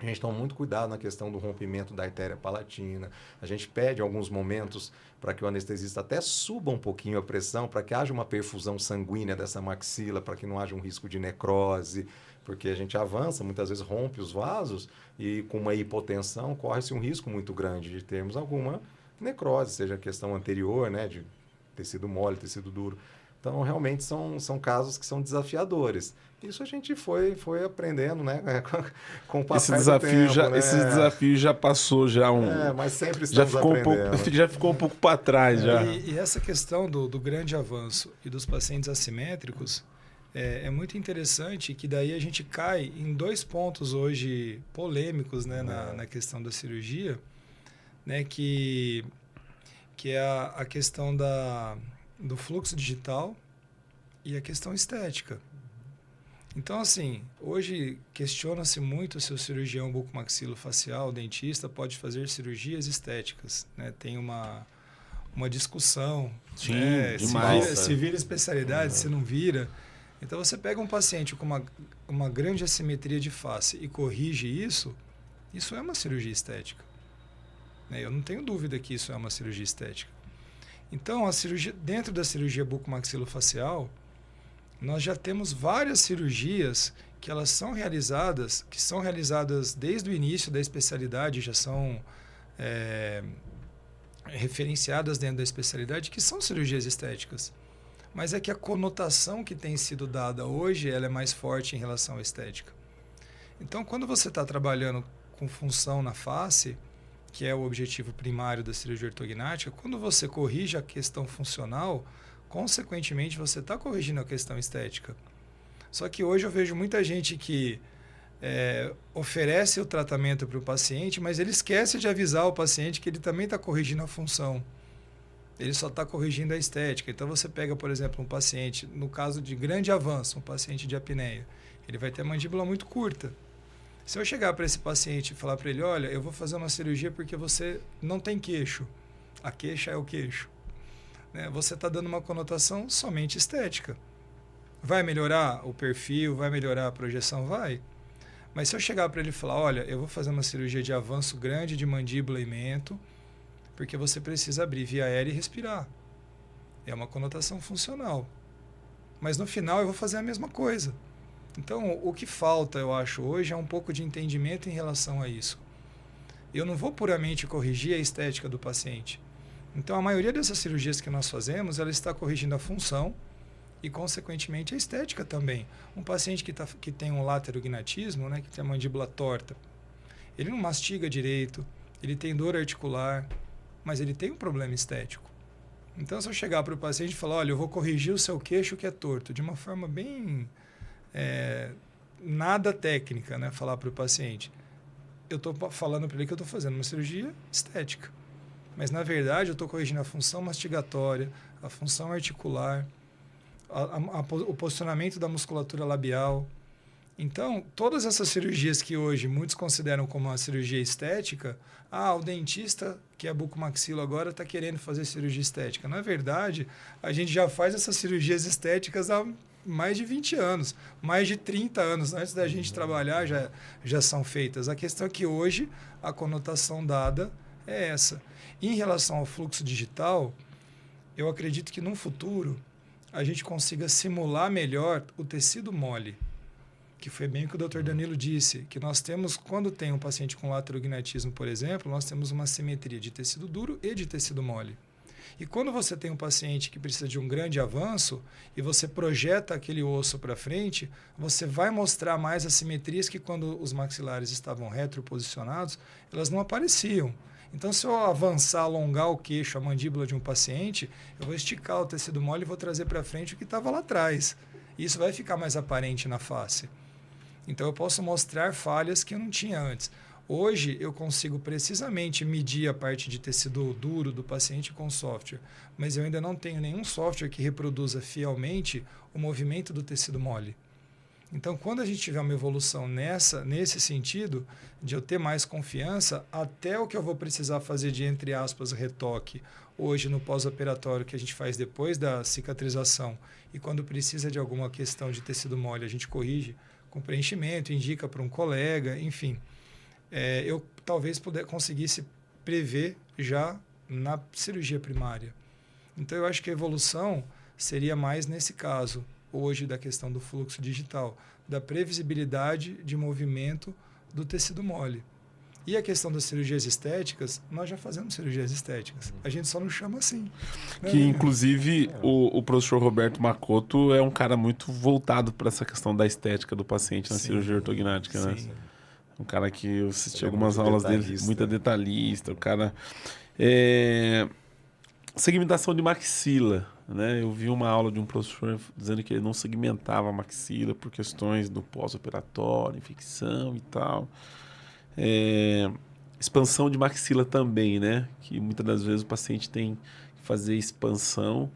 a gente toma muito cuidado na questão do rompimento da artéria palatina. A gente pede, em alguns momentos, para que o anestesista até suba um pouquinho a pressão, para que haja uma perfusão sanguínea dessa maxila, para que não haja um risco de necrose, porque a gente avança, muitas vezes rompe os vasos e com uma hipotensão corre-se um risco muito grande de termos alguma necrose, seja questão anterior, né, de tecido mole, tecido duro. Então, realmente, são casos que são desafiadores. Isso a gente foi aprendendo, né? Com o passar do tempo, né? Esse desafio já passou, mas sempre estamos aprendendo. Já ficou um pouco para trás. Já. E essa questão do grande avanço e dos pacientes assimétricos é muito interessante, que daí a gente cai em dois pontos hoje polêmicos, né, na questão da cirurgia, né, que é a questão do fluxo digital e a questão estética. Então, assim, hoje questiona-se muito se o cirurgião bucomaxilofacial, dentista, pode fazer cirurgias estéticas, né? Tem uma discussão, sim, né? demais. Se vira especialidade, se não vira. Então, você pega um paciente com uma grande assimetria de face e corrige isso é uma cirurgia estética. Né? Eu não tenho dúvida que isso é uma cirurgia estética. Então, dentro da cirurgia bucomaxilofacial, nós já temos várias cirurgias que são realizadas desde o início da especialidade, já são referenciadas dentro da especialidade, que são cirurgias estéticas. Mas é que a conotação que tem sido dada hoje, ela é mais forte em relação à estética. Então, quando você está trabalhando com função na face, que é o objetivo primário da cirurgia ortognática, quando você corrige a questão funcional, consequentemente você está corrigindo a questão estética. Só que hoje eu vejo muita gente que oferece o tratamento para o paciente, mas ele esquece de avisar o paciente que ele também está corrigindo a função. Ele só está corrigindo a estética. Então você pega, por exemplo, um paciente, no caso de grande avanço, um paciente de apneia, ele vai ter a mandíbula muito curta. Se eu chegar para esse paciente e falar para ele, olha, eu vou fazer uma cirurgia porque você não tem queixo. A queixa é o queixo. Né? Você está dando uma conotação somente estética. Vai melhorar o perfil, vai melhorar a projeção? Vai. Mas se eu chegar para ele e falar, olha, eu vou fazer uma cirurgia de avanço grande de mandíbula e mento, porque você precisa abrir via aérea e respirar. É uma conotação funcional. Mas no final eu vou fazer a mesma coisa. Então, o que falta, eu acho, hoje é um pouco de entendimento em relação a isso. Eu não vou puramente corrigir a estética do paciente. Então, a maioria dessas cirurgias que nós fazemos, ela está corrigindo a função e, consequentemente, a estética também. Um paciente que tem um laterognatismo, né, que tem a mandíbula torta, ele não mastiga direito, ele tem dor articular, mas ele tem um problema estético. Então, se eu chegar para o paciente e falar, olha, eu vou corrigir o seu queixo que é torto, de uma forma bem nada técnica, né, falar para o paciente, eu estou falando para ele que eu estou fazendo uma cirurgia estética. Mas, na verdade, eu estou corrigindo a função mastigatória, a função articular, o posicionamento da musculatura labial. Então, todas essas cirurgias que hoje muitos consideram como uma cirurgia estética, o dentista que é bucomaxilo agora está querendo fazer cirurgia estética. Na verdade, a gente já faz essas cirurgias estéticas há mais de 20 anos, mais de 30 anos. Antes da gente trabalhar, já são feitas. A questão é que hoje a conotação dada é essa. Em relação ao fluxo digital, eu acredito que no futuro a gente consiga simular melhor o tecido mole, que foi bem o que o Dr. Danilo disse, que nós temos, quando tem um paciente com laterognatismo, por exemplo, nós temos uma simetria de tecido duro e de tecido mole. E quando você tem um paciente que precisa de um grande avanço e você projeta aquele osso para frente, você vai mostrar mais assimetrias que quando os maxilares estavam retroposicionados, elas não apareciam. Então, se eu avançar, alongar o queixo, a mandíbula de um paciente, eu vou esticar o tecido mole e vou trazer para frente o que estava lá atrás. E isso vai ficar mais aparente na face. Então, eu posso mostrar falhas que eu não tinha antes. Hoje, eu consigo precisamente medir a parte de tecido duro do paciente com software, mas eu ainda não tenho nenhum software que reproduza fielmente o movimento do tecido mole. Então, quando a gente tiver uma evolução nesse sentido, de eu ter mais confiança, até o que eu vou precisar fazer de, entre aspas, retoque, hoje no pós-operatório que a gente faz depois da cicatrização, e quando precisa de alguma questão de tecido mole, a gente corrige com preenchimento, indica para um colega, enfim. Eu talvez conseguisse prever já na cirurgia primária. Então, eu acho que a evolução seria mais nesse caso, hoje, da questão do fluxo digital, da previsibilidade de movimento do tecido mole. E a questão das cirurgias estéticas, nós já fazemos cirurgias estéticas. A gente só não chama assim. Né? Que, inclusive, o professor Roberto Macoto é um cara muito voltado para essa questão da estética do paciente na cirurgia ortognática, né? Sim. Um cara que eu assisti Ele algumas é muito aulas dele, detalhista, muito né? detalhista. O cara... Segmentação de maxila, né? Eu vi uma aula de um professor dizendo que ele não segmentava a maxila por questões do pós-operatório, infecção e tal. Expansão de maxila também, né? Que muitas das vezes o paciente tem que fazer expansão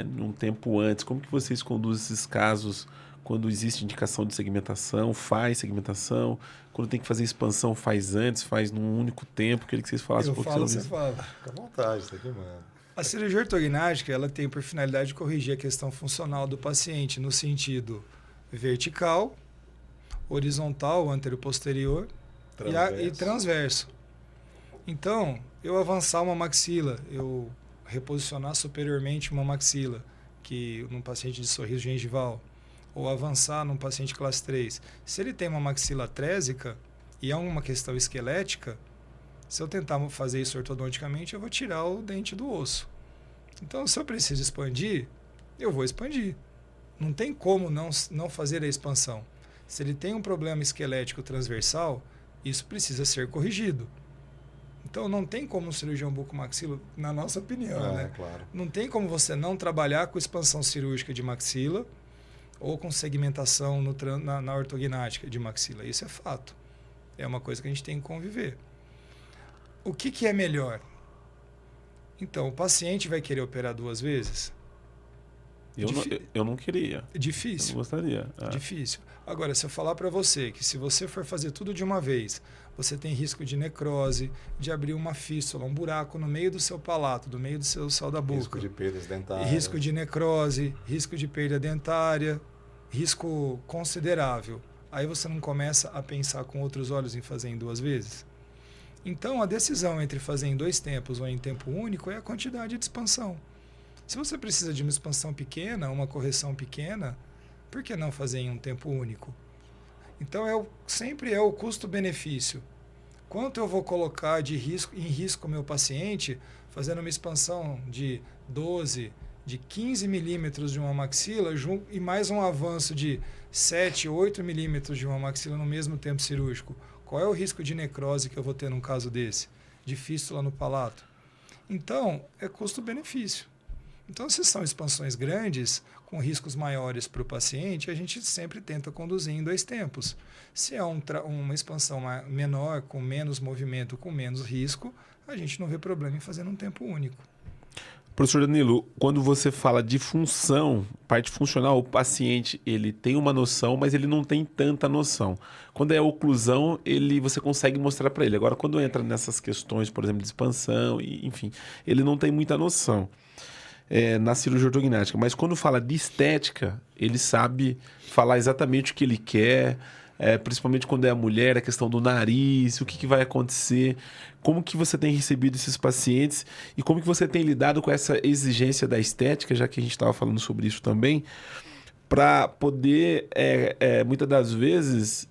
num tempo antes. Como que vocês conduzem esses casos quando existe indicação de segmentação? Faz segmentação? Quando tem que fazer expansão, faz antes, faz num único tempo? Queria que vocês falassem Eu um pouco falo, sobre você isso. fala. Fica à vontade, está aqui, mano. A cirurgia ortognática, ela tem por finalidade de corrigir a questão funcional do paciente no sentido vertical, horizontal, anteroposterior e transverso. Então, eu avançar uma maxila, eu reposicionar superiormente uma maxila, que num paciente de sorriso gengival, ou avançar num paciente classe 3. Se ele tem uma maxila trésica e é uma questão esquelética, se eu tentar fazer isso ortodonticamente, eu vou tirar o dente do osso. Então, se eu preciso expandir, eu vou expandir. Não tem como não fazer a expansão. Se ele tem um problema esquelético transversal, isso precisa ser corrigido. Então, não tem como um cirurgião bucomaxilo, na nossa opinião, né? Claro. Não tem como você não trabalhar com expansão cirúrgica de maxila ou com segmentação na ortognática de maxila. Isso é fato. É uma coisa que a gente tem que conviver. O que é melhor? Então, o paciente vai querer operar 2 vezes? Eu não queria. Difícil. Eu não gostaria. Difícil. Agora, se eu falar para você que se você for fazer tudo de uma vez, você tem risco de necrose, de abrir uma fístula, um buraco no meio do seu palato, do meio do seu céu da boca. Risco de perdas dentárias. Risco de necrose, risco de perda dentária, risco considerável. Aí você não começa a pensar com outros olhos em fazer em 2 vezes? Então, a decisão entre fazer em 2 tempos ou em tempo único é a quantidade de expansão. Se você precisa de uma expansão pequena, uma correção pequena, por que não fazer em um tempo único? Então, sempre é o custo-benefício. Quanto eu vou colocar em risco o meu paciente fazendo uma expansão de 12, de 15 milímetros de uma maxila e mais um avanço de 7, 8 milímetros de uma maxila no mesmo tempo cirúrgico? Qual é o risco de necrose que eu vou ter num caso desse? De fístula no palato? Então, é custo-benefício. Então, se são expansões grandes, com riscos maiores para o paciente, a gente sempre tenta conduzir em 2 tempos. Se é uma expansão menor, com menos movimento, com menos risco, a gente não vê problema em fazer num tempo único. Professor Danilo, quando você fala de função, parte funcional, o paciente ele tem uma noção, mas ele não tem tanta noção. Quando é oclusão, você consegue mostrar para ele. Agora, quando entra nessas questões, por exemplo, de expansão, enfim, ele não tem muita noção na cirurgia ortognática. Mas quando fala de estética, ele sabe falar exatamente o que ele quer, principalmente quando é a mulher, a questão do nariz, o que vai acontecer, como que você tem recebido esses pacientes e como que você tem lidado com essa exigência da estética, já que a gente estava falando sobre isso também, para poder, muitas das vezes,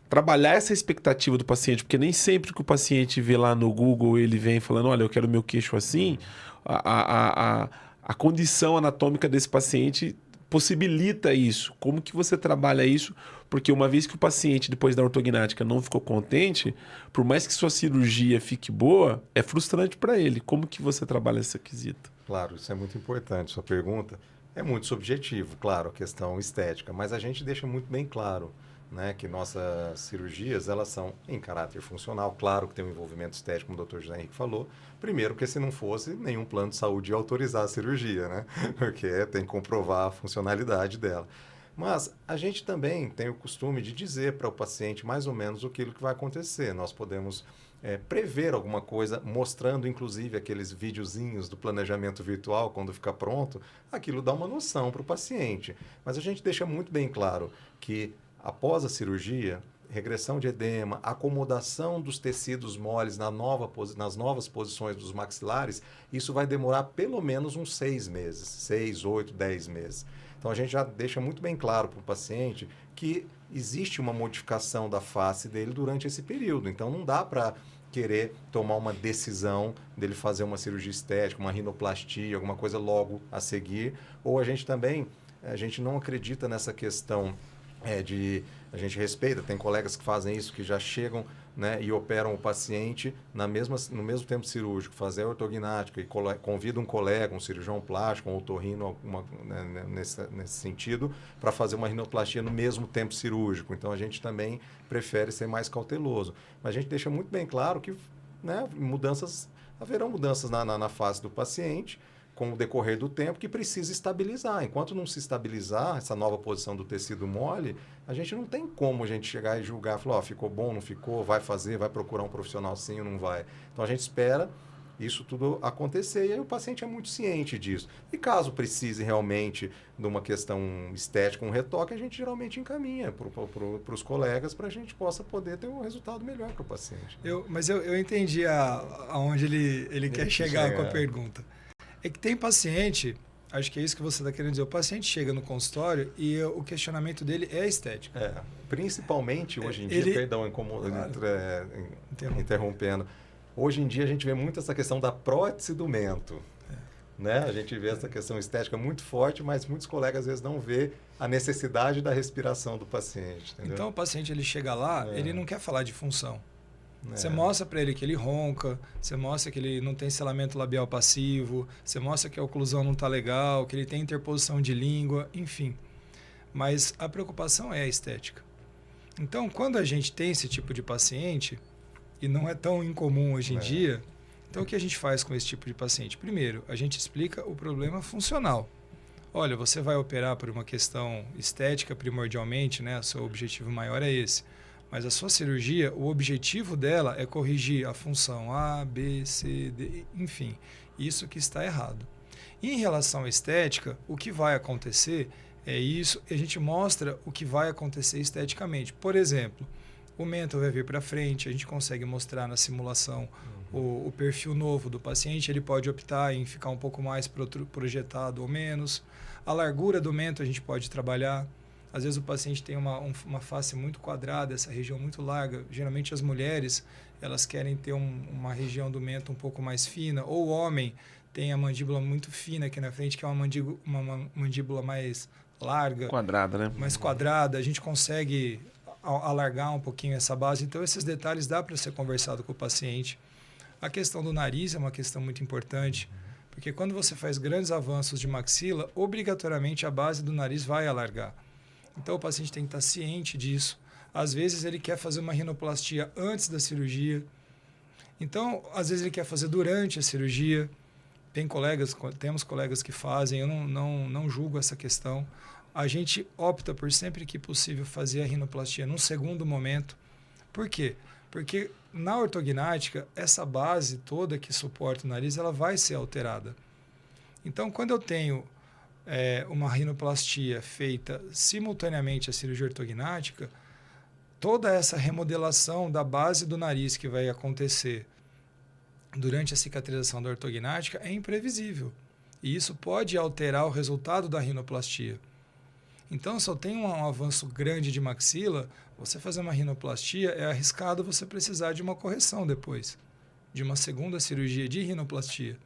trabalhar essa expectativa do paciente, porque nem sempre que o paciente vê lá no Google, ele vem falando, olha, eu quero meu queixo assim, a condição anatômica desse paciente possibilita isso. Como que você trabalha isso? Porque uma vez que o paciente, depois da ortognática, não ficou contente, por mais que sua cirurgia fique boa, é frustrante para ele. Como que você trabalha esse quesito? Claro, isso é muito importante. Sua pergunta é muito subjetivo, claro, a questão estética, mas a gente deixa muito bem claro, né, que nossas cirurgias, elas são em caráter funcional. Claro que tem um envolvimento estético, como o Dr. José Henrique falou. Primeiro, porque se não fosse, nenhum plano de saúde ia autorizar a cirurgia, né? Porque tem que comprovar a funcionalidade dela. Mas a gente também tem o costume de dizer para o paciente mais ou menos aquilo que vai acontecer. Nós podemos prever alguma coisa, mostrando inclusive aqueles videozinhos do planejamento virtual, quando ficar pronto, aquilo dá uma noção para o paciente. Mas a gente deixa muito bem claro que após a cirurgia, regressão de edema, acomodação dos tecidos moles nas novas posições dos maxilares, isso vai demorar pelo menos uns 6 meses, 6, 8, 10 meses. Então, a gente já deixa muito bem claro para o paciente que existe uma modificação da face dele durante esse período. Então, não dá para querer tomar uma decisão dele fazer uma cirurgia estética, uma rinoplastia, alguma coisa logo a seguir. Ou a gente não acredita nessa questão a gente respeita, tem colegas que fazem isso, que já chegam, né, e operam o paciente no mesmo tempo cirúrgico, fazer a ortognática e convida um colega, um cirurgião plástico, um otorrino, nesse sentido, para fazer uma rinoplastia no mesmo tempo cirúrgico. Então, a gente também prefere ser mais cauteloso. Mas a gente deixa muito bem claro que, né, haverão mudanças na face do paciente, com o decorrer do tempo, que precisa estabilizar. Enquanto não se estabilizar essa nova posição do tecido mole, a gente não tem como a gente chegar e julgar, falar, ficou bom, não ficou, vai procurar um profissional sim ou não vai. Então, a gente espera isso tudo acontecer e aí o paciente é muito ciente disso. E caso precise realmente de uma questão estética, um retoque, a gente geralmente encaminha para os colegas para a gente possa poder ter um resultado melhor para o paciente. Mas eu entendi aonde ele quer chegar com a pergunta. É que tem paciente, acho que é isso que você está querendo dizer, o paciente chega no consultório e o questionamento dele é estética. Principalmente hoje em dia, interrompendo, hoje em dia a gente vê muito essa questão da prótese do mento. Né? A gente vê essa questão estética muito forte, mas muitos colegas às vezes não vê a necessidade da respiração do paciente. Entendeu? Então o paciente ele chega lá, ele não quer falar de função. Você mostra para ele que ele ronca, você mostra que ele não tem selamento labial passivo, você mostra que a oclusão não está legal, que ele tem interposição de língua, enfim. Mas a preocupação é a estética. Então, quando a gente tem esse tipo de paciente, e não é tão incomum hoje em dia, então o que a gente faz com esse tipo de paciente? Primeiro, a gente explica o problema funcional. olha, você vai operar por uma questão estética primordialmente, né? O seu objetivo maior é esse. Mas a sua cirurgia, o objetivo dela é corrigir a função A, B, C, D, enfim, isso que está errado. Em relação à estética, o que vai acontecer é isso, e a gente mostra o que vai acontecer esteticamente. Por exemplo, o mento vai vir para frente, a gente consegue mostrar na simulação o perfil novo do paciente, ele pode optar em ficar um pouco mais projetado ou menos. A largura do mento a gente pode trabalhar. Às vezes o paciente tem uma face muito quadrada, essa região muito larga. Geralmente as mulheres, elas querem ter uma região do mento um pouco mais fina, ou o homem tem a mandíbula muito fina aqui na frente, que é uma mandíbula mais larga. Quadrada, né? Mais quadrada. A gente consegue alargar um pouquinho essa base. Então, esses detalhes dá para ser conversado com o paciente. A questão do nariz é uma questão muito importante, porque quando você faz grandes avanços de maxila, obrigatoriamente a base do nariz vai alargar. Então, o paciente tem que estar ciente disso. Às vezes, ele quer fazer uma rinoplastia antes da cirurgia. Então, às vezes, ele quer fazer durante a cirurgia. Temos colegas que fazem, eu não julgo essa questão. A gente opta por, sempre que possível, fazer a rinoplastia num segundo momento. Por quê? Porque na ortognática, essa base toda que suporta o nariz, ela vai ser alterada. Então, quando eu tenho uma rinoplastia feita simultaneamente à cirurgia ortognática, toda essa remodelação da base do nariz que vai acontecer durante a cicatrização da ortognática é imprevisível. E isso pode alterar o resultado da rinoplastia. Então, se eu tenho um avanço grande de maxila, você fazer uma rinoplastia é arriscado você precisar de uma correção depois, de uma segunda cirurgia de rinoplastia.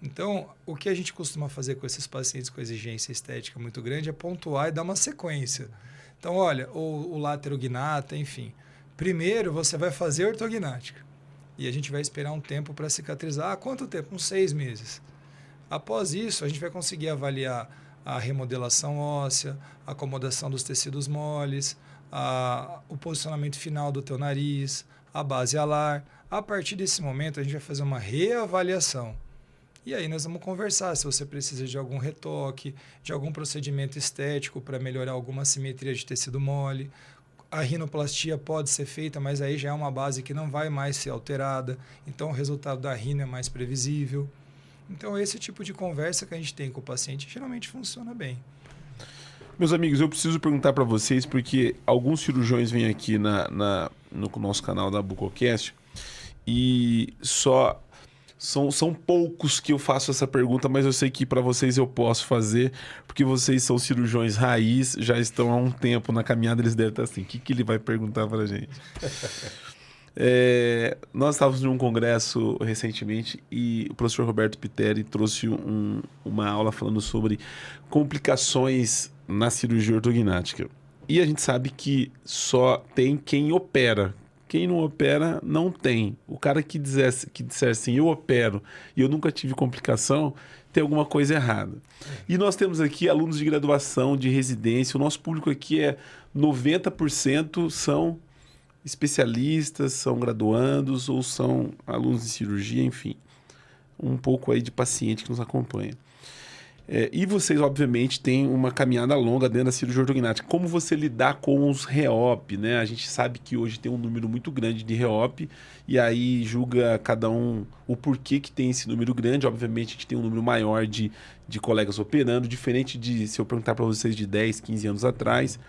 Então, o que a gente costuma fazer com esses pacientes com exigência estética muito grande é pontuar e dar uma sequência. Então, olha, o laterognata, enfim. Primeiro, você vai fazer a ortognática. E a gente vai esperar um tempo para cicatrizar. Quanto tempo? Uns 6 meses. Após isso, a gente vai conseguir avaliar a remodelação óssea, a acomodação dos tecidos moles, o posicionamento final do teu nariz, a base alar. A partir desse momento, a gente vai fazer uma reavaliação. E aí nós vamos conversar se você precisa de algum retoque, de algum procedimento estético para melhorar alguma simetria de tecido mole. A rinoplastia pode ser feita, mas aí já é uma base que não vai mais ser alterada. Então, o resultado da rino é mais previsível. Então, esse tipo de conversa que a gente tem com o paciente geralmente funciona bem. Meus amigos, eu preciso perguntar para vocês, porque alguns cirurgiões vêm aqui no nosso canal da Bucocast e são poucos que eu faço essa pergunta, mas eu sei que para vocês eu posso fazer, porque vocês são cirurgiões raiz, já estão há um tempo na caminhada, eles devem estar assim, o que ele vai perguntar para a gente? Nós estávamos em um congresso recentemente e o professor Roberto Piteri trouxe uma aula falando sobre complicações na cirurgia ortognática. E a gente sabe que só tem quem opera. Quem não opera, não tem. O cara que disser assim, eu opero e eu nunca tive complicação, tem alguma coisa errada. E nós temos aqui alunos de graduação, de residência. O nosso público aqui 90% são especialistas, são graduandos ou são alunos de cirurgia, enfim. Um pouco aí de paciente que nos acompanha. E vocês, obviamente, têm uma caminhada longa dentro da cirurgia ortognática. Como você lidar com os REOP, né? A gente sabe que hoje tem um número muito grande de REOP e aí julga cada um o porquê que tem esse número grande. Obviamente, a gente tem um número maior de colegas operando, diferente de se eu perguntar para vocês de 10, 15 anos atrás.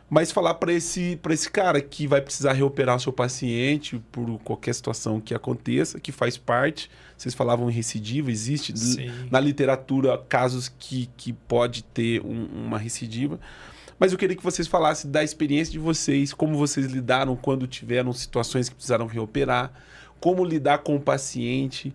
Mas falar para esse cara que vai precisar reoperar o seu paciente por qualquer situação que aconteça, que faz parte. Vocês falavam em recidiva, existe na literatura casos que pode ter uma recidiva. Mas eu queria que vocês falassem da experiência de vocês, como vocês lidaram quando tiveram situações que precisaram reoperar, como lidar com o paciente,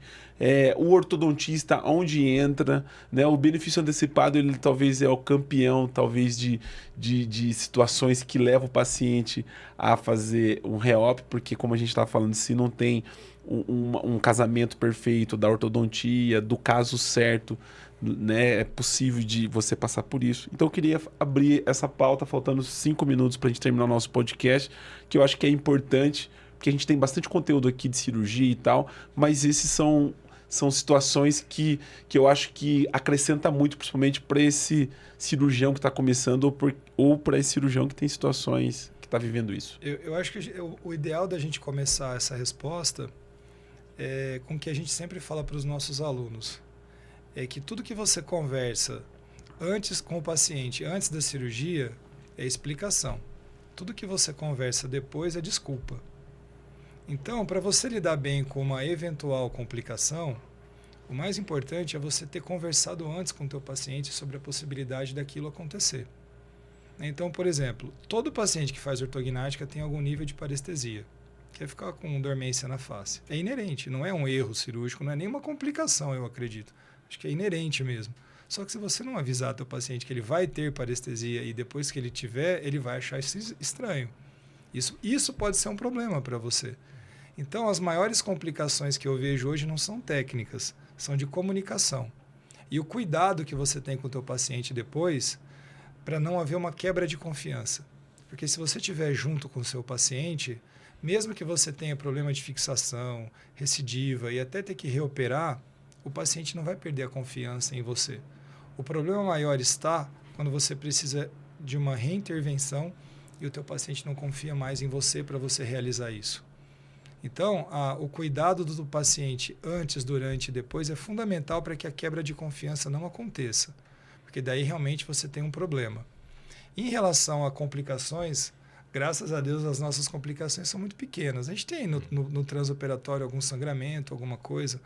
o ortodontista, onde entra, né? O benefício antecipado, ele talvez é o campeão, talvez, de situações que levam o paciente a fazer um reop, porque, como a gente estava falando, se não tem um casamento perfeito da ortodontia, do caso certo, né, é possível de você passar por isso. Então eu queria abrir essa pauta, faltando 5 minutos para a gente terminar o nosso podcast, que eu acho que é importante, porque a gente tem bastante conteúdo aqui de cirurgia e tal, mas esses são são situações que eu acho que acrescenta muito, principalmente para esse cirurgião que está começando ou para esse cirurgião que tem situações que está vivendo isso. Eu acho que o ideal da gente começar essa resposta é com o que a gente sempre fala para os nossos alunos. É que tudo que você conversa antes com o paciente, antes da cirurgia, é explicação. Tudo que você conversa depois é desculpa. Então, para você lidar bem com uma eventual complicação, o mais importante é você ter conversado antes com o teu paciente sobre a possibilidade daquilo acontecer. Então, por exemplo, todo paciente que faz ortognática tem algum nível de parestesia, que é ficar com dormência na face. É inerente, não é um erro cirúrgico, não é nenhuma complicação, eu acredito. Acho que é inerente mesmo. Só que se você não avisar teu paciente que ele vai ter parestesia e depois que ele tiver, ele vai achar isso estranho. Isso pode ser um problema para você. Então, as maiores complicações que eu vejo hoje não são técnicas, são de comunicação. E o cuidado que você tem com o teu paciente depois, para não haver uma quebra de confiança. Porque se você estiver junto com o seu paciente, mesmo que você tenha problema de fixação, recidiva e até ter que reoperar, o paciente não vai perder a confiança em você. O problema maior está quando você precisa de uma reintervenção e o teu paciente não confia mais em você para você realizar isso. Então, o cuidado do paciente antes, durante e depois é fundamental para que a quebra de confiança não aconteça, porque daí realmente você tem um problema. Em relação a complicações, graças a Deus as nossas complicações são muito pequenas. A gente tem no transoperatório algum sangramento, alguma coisa,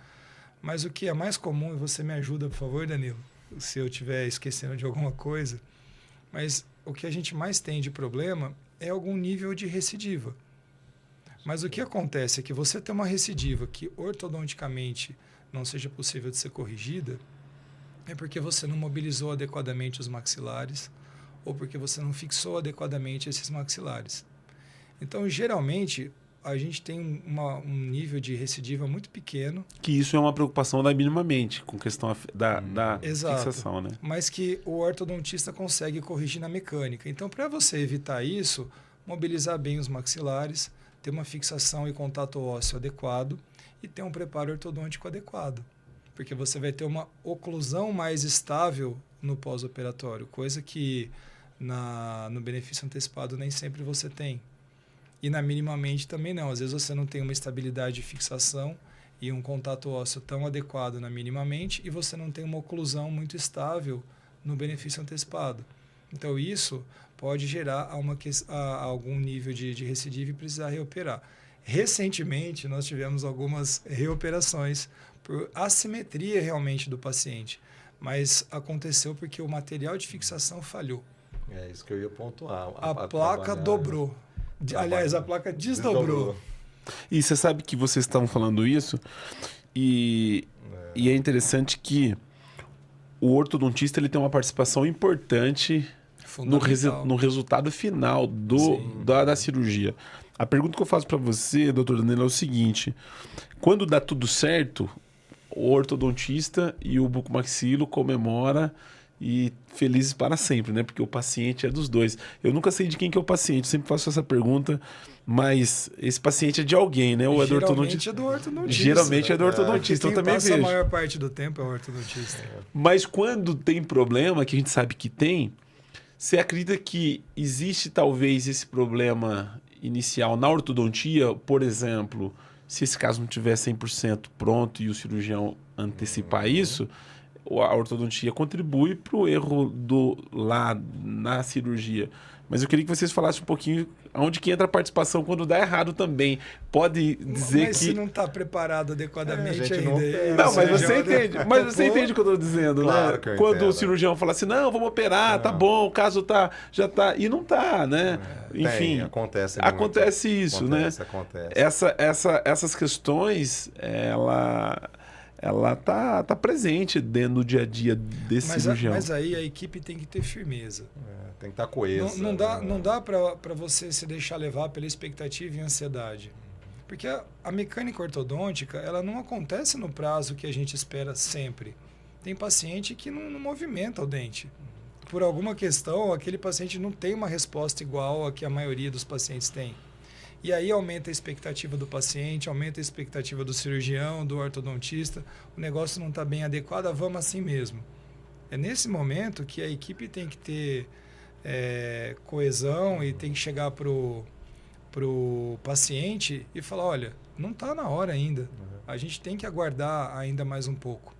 mas o que é mais comum, e você me ajuda, por favor, Danilo, se eu estiver esquecendo de alguma coisa, mas o que a gente mais tem de problema é algum nível de recidiva. Mas o que acontece é que você tem uma recidiva que ortodonticamente não seja possível de ser corrigida, é porque você não mobilizou adequadamente os maxilares ou porque você não fixou adequadamente esses maxilares. Então, geralmente, a gente tem um nível de recidiva muito pequeno. Que isso é uma preocupação da minimamente, com questão da fixação, né? Mas que o ortodontista consegue corrigir na mecânica. Então, para você evitar isso, mobilizar bem os maxilares, ter uma fixação e contato ósseo adequado e ter um preparo ortodôntico adequado. Porque você vai ter uma oclusão mais estável no pós-operatório, coisa que no benefício antecipado nem sempre você tem. E na minimamente também não. Às vezes você não tem uma estabilidade de fixação e um contato ósseo tão adequado na minimamente e você não tem uma oclusão muito estável no benefício antecipado. Então isso pode gerar algum nível de recidiva e precisar reoperar. Recentemente nós tivemos algumas reoperações por assimetria realmente do paciente, mas aconteceu porque o material de fixação falhou. É isso que eu ia pontuar. A placa dobrou. Aliás, a placa desdobrou. E você sabe que vocês estavam falando isso e é interessante que o ortodontista ele tem uma participação importante no resultado final da cirurgia. A pergunta que eu faço para você, doutor Danilo, é o seguinte: quando dá tudo certo, o ortodontista e o bucomaxilo comemora e felizes para sempre, né? Porque o paciente é dos dois. Eu nunca sei de quem que é o paciente, sempre faço essa pergunta, mas esse paciente é de alguém, né? Ou é do ortodontista? Geralmente é do ortodontista. Geralmente é do ortodontista, eu também vejo. A maior parte do tempo é o ortodontista. Mas quando tem problema, que a gente sabe que tem, você acredita que existe talvez esse problema inicial na ortodontia, por exemplo, se esse caso não tiver 100% pronto e o cirurgião antecipar isso, a ortodontia contribui para o erro lá na cirurgia. Mas eu queria que vocês falassem um pouquinho onde que entra a participação quando dá errado também. Pode dizer mas que... se não está preparado adequadamente ainda... Não, mas você entende. Mas você entende o que eu estou dizendo, claro, né? Quando o cirurgião fala assim, não, vamos operar, tá bom, o caso já tá... E não tá, né? Enfim, acontece isso, né? Essas questões, ela tá presente dentro do dia a dia desse cirurgião. Mas aí a equipe tem que ter firmeza. Tem que estar coesa. Não dá para você se deixar levar pela expectativa e ansiedade. Porque a mecânica ortodôntica, ela não acontece no prazo que a gente espera sempre. Tem paciente que não movimenta o dente. Por alguma questão, aquele paciente não tem uma resposta igual a que a maioria dos pacientes tem. E aí aumenta a expectativa do paciente, aumenta a expectativa do cirurgião, do ortodontista. O negócio não está bem adequado, vamos assim mesmo. É nesse momento que a equipe tem que ter coesão e tem que chegar pro paciente e falar, olha, não está na hora ainda. A gente tem que aguardar ainda mais um pouco.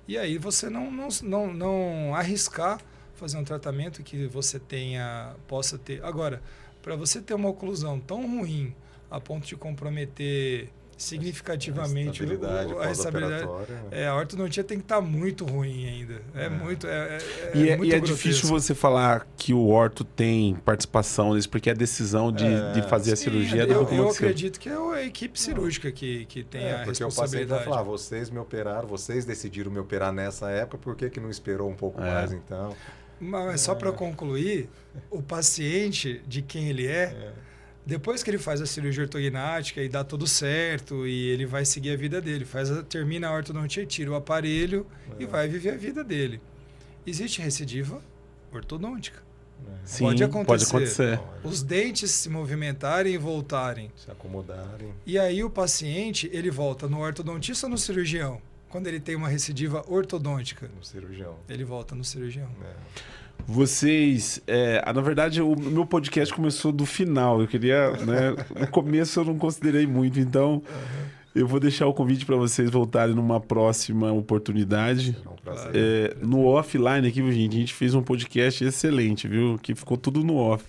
E aí você não arriscar fazer um tratamento que você possa ter. Agora, para você ter uma oclusão tão ruim a ponto de comprometer significativamente a estabilidade, a ortodontia tem que estar muito ruim ainda. Muito é difícil você falar que o orto tem participação nisso, porque a decisão de fazer a cirurgia é do eu acredito que é a equipe cirúrgica que tem a responsabilidade. Porque o paciente vai falar, vocês me operaram, vocês decidiram me operar nessa época, por que não esperou um pouco mais então? Mas só para concluir, o paciente, de quem ele depois que ele faz a cirurgia ortognática e dá tudo certo e ele vai seguir a vida dele, termina a ortodontia, tira o aparelho e vai viver a vida dele. Existe recidiva ortodôntica. Sim, pode acontecer. Pode acontecer. Os dentes se movimentarem e voltarem. Se acomodarem. E aí o paciente, ele volta no ortodontista ou no cirurgião? Quando ele tem uma recidiva ortodôntica. No cirurgião. Ele volta no cirurgião. Vocês... na verdade, o meu podcast começou do final. Eu queria... no começo eu não considerei muito, então... Eu vou deixar o convite para vocês voltarem numa próxima oportunidade. É um prazer. No offline aqui, gente, a gente fez um podcast excelente, viu? Que ficou tudo no off.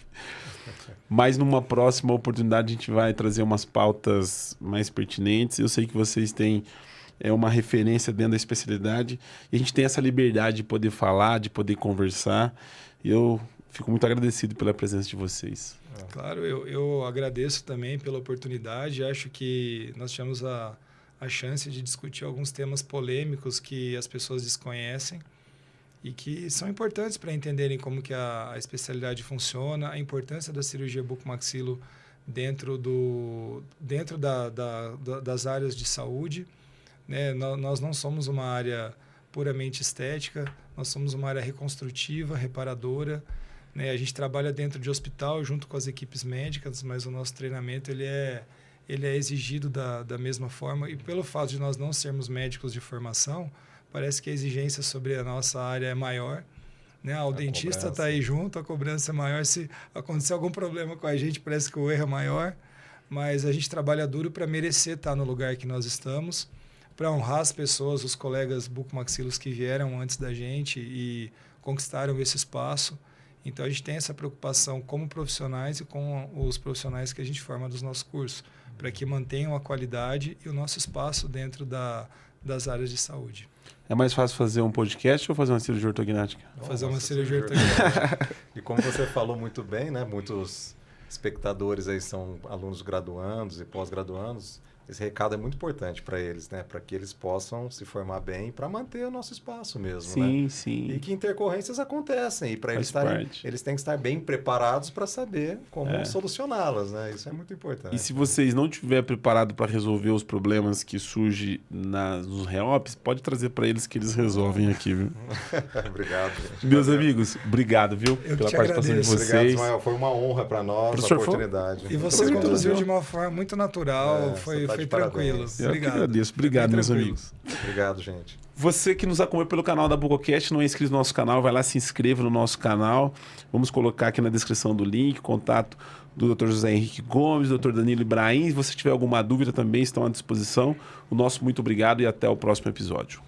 Mas numa próxima oportunidade a gente vai trazer umas pautas mais pertinentes. Eu sei que vocês têm uma referência dentro da especialidade e a gente tem essa liberdade de poder falar, de poder conversar. E eu fico muito agradecido pela presença de vocês. Claro, eu agradeço também pela oportunidade. Acho que nós tivemos a chance de discutir alguns temas polêmicos que as pessoas desconhecem e que são importantes para entenderem como que a especialidade funciona, a importância da cirurgia bucomaxilo dentro das áreas de saúde. Nós não somos uma área puramente estética, nós somos uma área reconstrutiva, reparadora. A gente trabalha dentro de hospital junto com as equipes médicas, mas o nosso treinamento ele é exigido da mesma forma. E pelo fato de nós não sermos médicos de formação, parece que a exigência sobre a nossa área é maior. O dentista está aí junto, a cobrança é maior. Se acontecer algum problema com a gente, parece que o erro é maior. Mas a gente trabalha duro para merecer estar no lugar que nós estamos, para honrar as pessoas, os colegas bucomaxilos que vieram antes da gente e conquistaram esse espaço. Então, a gente tem essa preocupação como profissionais e com os profissionais que a gente forma dos nossos cursos, para que mantenham a qualidade e o nosso espaço dentro das áreas de saúde. É mais fácil fazer um podcast ou fazer uma cirurgia ortognática? Fazer uma cirurgia ortognática. E como você falou muito bem, muitos espectadores aí são alunos graduandos e pós-graduandos. Esse recado é muito importante para eles, para que eles possam se formar bem para manter o nosso espaço mesmo. Sim, sim. E que intercorrências acontecem. E para eles têm que estar bem preparados para saber como solucioná-las. Isso é muito importante. E se vocês não estiverem preparados para resolver os problemas que surgem nos reops, pode trazer para eles que eles resolvem aqui, viu? Obrigado, gente. Meus amigos, obrigado, viu? Pela participação de vocês. Obrigado, Ismael. Foi uma honra para nós, Professor, a oportunidade. E você conduziu de uma forma muito natural. Foi tranquilo. Eu que agradeço. Obrigado, meus amigos. Obrigado, gente. Você que nos acompanha pelo canal da Bucocast, não é inscrito no nosso canal, vai lá, se inscreva no nosso canal. Vamos colocar aqui na descrição do link, contato do Dr. José Henrique Gomes, Dr. Danilo Ibrahim. Se você tiver alguma dúvida também, estão à disposição. O nosso muito obrigado e até o próximo episódio.